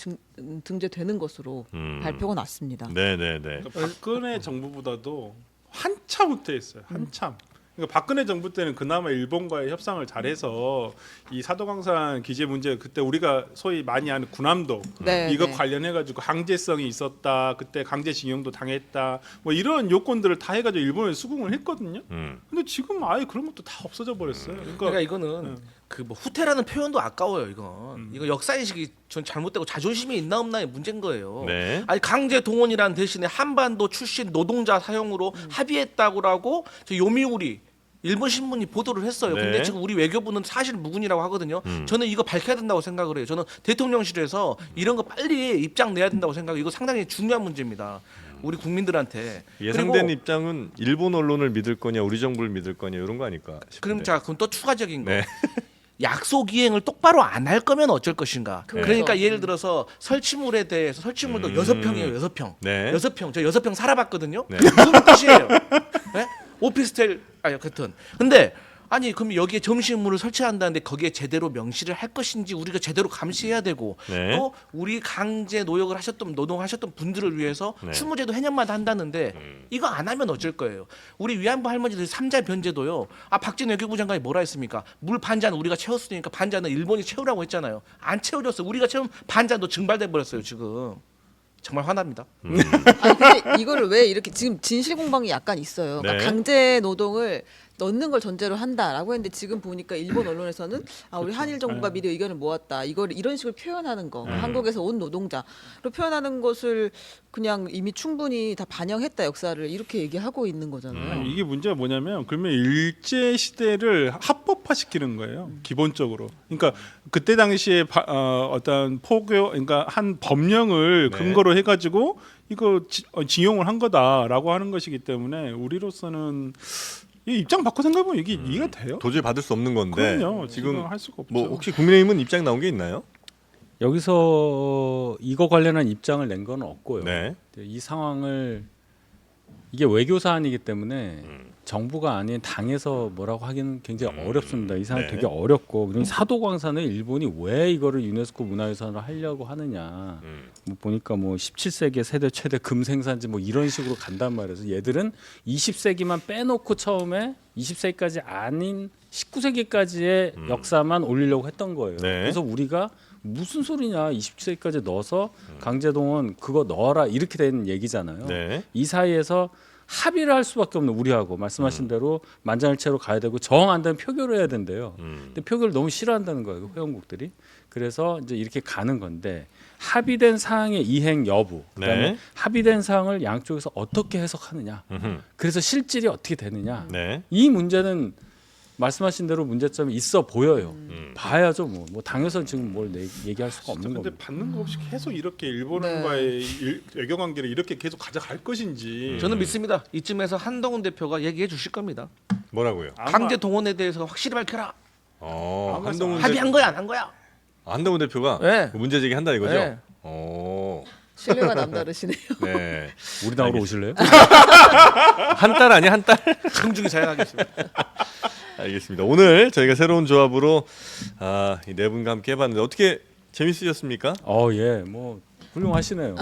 등재되는 것으로 발표가 났습니다. 네, 네, 네. 박근혜 정부보다도 한참 후퇴했어요. 한참. 그러니까 박근혜 정부 때는 그나마 일본과의 협상을 잘해서 이 사도광산 기재 문제 그때 우리가 소위 많이 아는 군함도 네, 이거 네. 관련해 가지고 강제성이 있었다. 그때 강제징용도 당했다. 뭐 이런 요건들을 다 해가지고 일본에 수긍을 했거든요. 근데 지금 아예 그런 것도 다 없어져 버렸어요. 그러니까 이거는 그 뭐 후퇴라는 표현도 아까워요. 이건 이거 역사 인식이 전 잘못되고 자존심이 있나 없나의 문제인 거예요. 네. 아니 강제 동원이란 대신에 한반도 출신 노동자 사용으로 합의했다고라고 저 요미우리 일본 신문이 보도를 했어요. 네. 근데 지금 우리 외교부는 사실 무근이라고 하거든요. 저는 이거 밝혀야 된다고 생각을 해요. 저는 대통령실에서 이런 거 빨리 입장 내야 된다고 생각해요. 이거 상당히 중요한 문제입니다. 우리 국민들한테. 예상된 그리고 입장은 일본 언론을 믿을 거냐, 우리 정부를 믿을 거냐 이런 거 아닐까 싶은데. 그럼 자 그럼 또 추가적인 거. 네. 약속 이행을 똑바로 안 할 거면 어쩔 것인가. 그렇죠. 그러니까 예를 들어서 설치물에 대해서 설치물도 6평이에요. 6평. 네. 6평. 저 6평 살아봤거든요. 네. 무슨 뜻이에요? 네? 오피스텔 여튼. 근데 아니 그럼 여기에 점심물을 설치한다는데 거기에 제대로 명시를 할 것인지 우리가 제대로 감시해야 되고 네. 또 우리 강제 노역을 하셨던 노동하셨던 분들을 위해서 네. 추모제도 해년마다 한다는데 이거 안 하면 어쩔 거예요. 우리 위안부 할머니들 삼자 변제도요. 아 박진 외교부 장관이 뭐라 했습니까? 물 반잔 우리가 채웠으니까 반잔은 일본이 채우라고 했잖아요. 안 채워줬어. 우리가 채운 반잔도 증발돼 버렸어요 지금. 정말 화납니다. 아니 근데 이거를 왜 이렇게 지금 진실 공방이 약간 있어요. 그러니까 네. 강제 노동을 넣는 걸 전제로 한다라고 했는데 지금 보니까 일본 언론에서는 아 우리 한일 정부가 미리 의견을 모았다. 이걸 이런 식으로 표현하는 거. 한국에서 온 노동자로 표현하는 것을 그냥 이미 충분히 다 반영했다 역사를 이렇게 얘기하고 있는 거잖아요. 아니, 이게 문제가 뭐냐면 그러면 일제 시대를 합법화시키는 거예요. 기본적으로. 그러니까 그때 당시에 어떤 포교, 그러니까 한 법령을 네. 근거로 해가지고 이거 징용을 한 거다라고 하는 것이기 때문에 우리로서는 이 입장 바꿔 생각해보면 이게 이해가 돼요. 도저히 받을 수 없는 건데 그럼요. 지금 지금 할 수가 없죠. 뭐 혹시 국민의힘은 입장 나온 게 있나요? 여기서 이거 관련한 입장을 낸 건 없고요. 네. 이 상황을 이게 외교 사안이기 때문에 정부가 아닌 당에서 뭐라고 하기는 굉장히 어렵습니다. 이 상황 네. 되게 어렵고 그리고 사도광산을 일본이 왜 이거를 유네스코 문화유산으로 하려고 하느냐. 뭐 보니까 뭐 17세기 세대 최대 금 생산지 뭐 이런 식으로 간단 말이에요. 얘들은 20세기만 빼놓고 처음에 20세기까지 아닌 19세기까지의 역사만 올리려고 했던 거예요. 네. 그래서 우리가 무슨 소리냐 20세기까지 넣어서 강제동원 그거 넣어라 이렇게 된 얘기잖아요. 네. 이 사이에서 합의를 할 수밖에 없는 우리하고 말씀하신 대로 만장일치로 가야 되고 정 안 되면 표결을 해야 된대요. 근데 표결을 너무 싫어한다는 거예요, 그 회원국들이. 그래서 이제 이렇게 가는 건데 합의된 사항의 이행 여부, 그다음에 네. 합의된 사항을 양쪽에서 어떻게 해석하느냐, 음흠. 그래서 실질이 어떻게 되느냐, 네. 이 문제는 말씀하신 대로 문제점이 있어 보여요. 봐야죠, 뭐 당에서 지금 뭘 얘기할 수가 없는 근데 겁니다. 받는 거 없이 계속 이렇게 일본과의 외교 관계를 이렇게 계속 가져갈 것인지 저는 믿습니다. 이쯤에서 한동훈 대표가 얘기해 주실 겁니다. 뭐라고요? 아마- 강제 동원에 대해서 확실히 밝혀라. 한동훈 합의한 거야 안 한 거야? 한동훈 대표가 네. 문제 제기한다 이거죠? 네. 신뢰가 남다르시네요. 네. 우리 당으로 오실래요? 한 달 아니 한 달? 정중히 자행하겠습니다. 알겠습니다. 오늘 저희가 새로운 조합으로 이 네 분과 함께 해봤는데 어떻게 재밌으셨습니까? 예, 뭐 훌륭하시네요.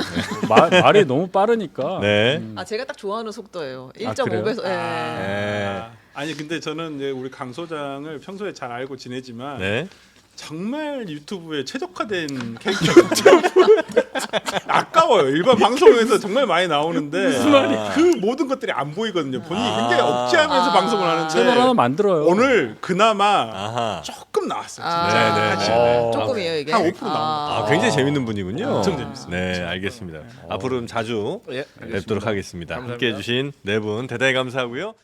말이 너무 빠르니까. 네. 아 제가 딱 좋아하는 속도예요. 그래요? 1.5배속. 네. 아니 근데 저는 이제 우리 강 소장을 평소에 잘 알고 지내지만 네. 정말 유튜브에 최적화된 캐릭터 아까워요. 일반 방송에서 정말 많이 나오는데 그 모든 것들이 안 보이거든요. 본인이 굉장히 억제하면서 방송을 채널 하나 하는데 만들어요. 오늘 그나마 아하. 조금 나왔어요. 아, 진짜. 네, 네, 사실. 네. 조금이에요 이게. 한 5% 나옵니다. 굉장히 재밌는 분이군요. 엄청 재밌어요. 네, 알겠습니다. 앞으로는 자주 예, 뵙도록 하겠습니다. 감사합니다. 함께해 주신 네 분 대단히 감사하고요.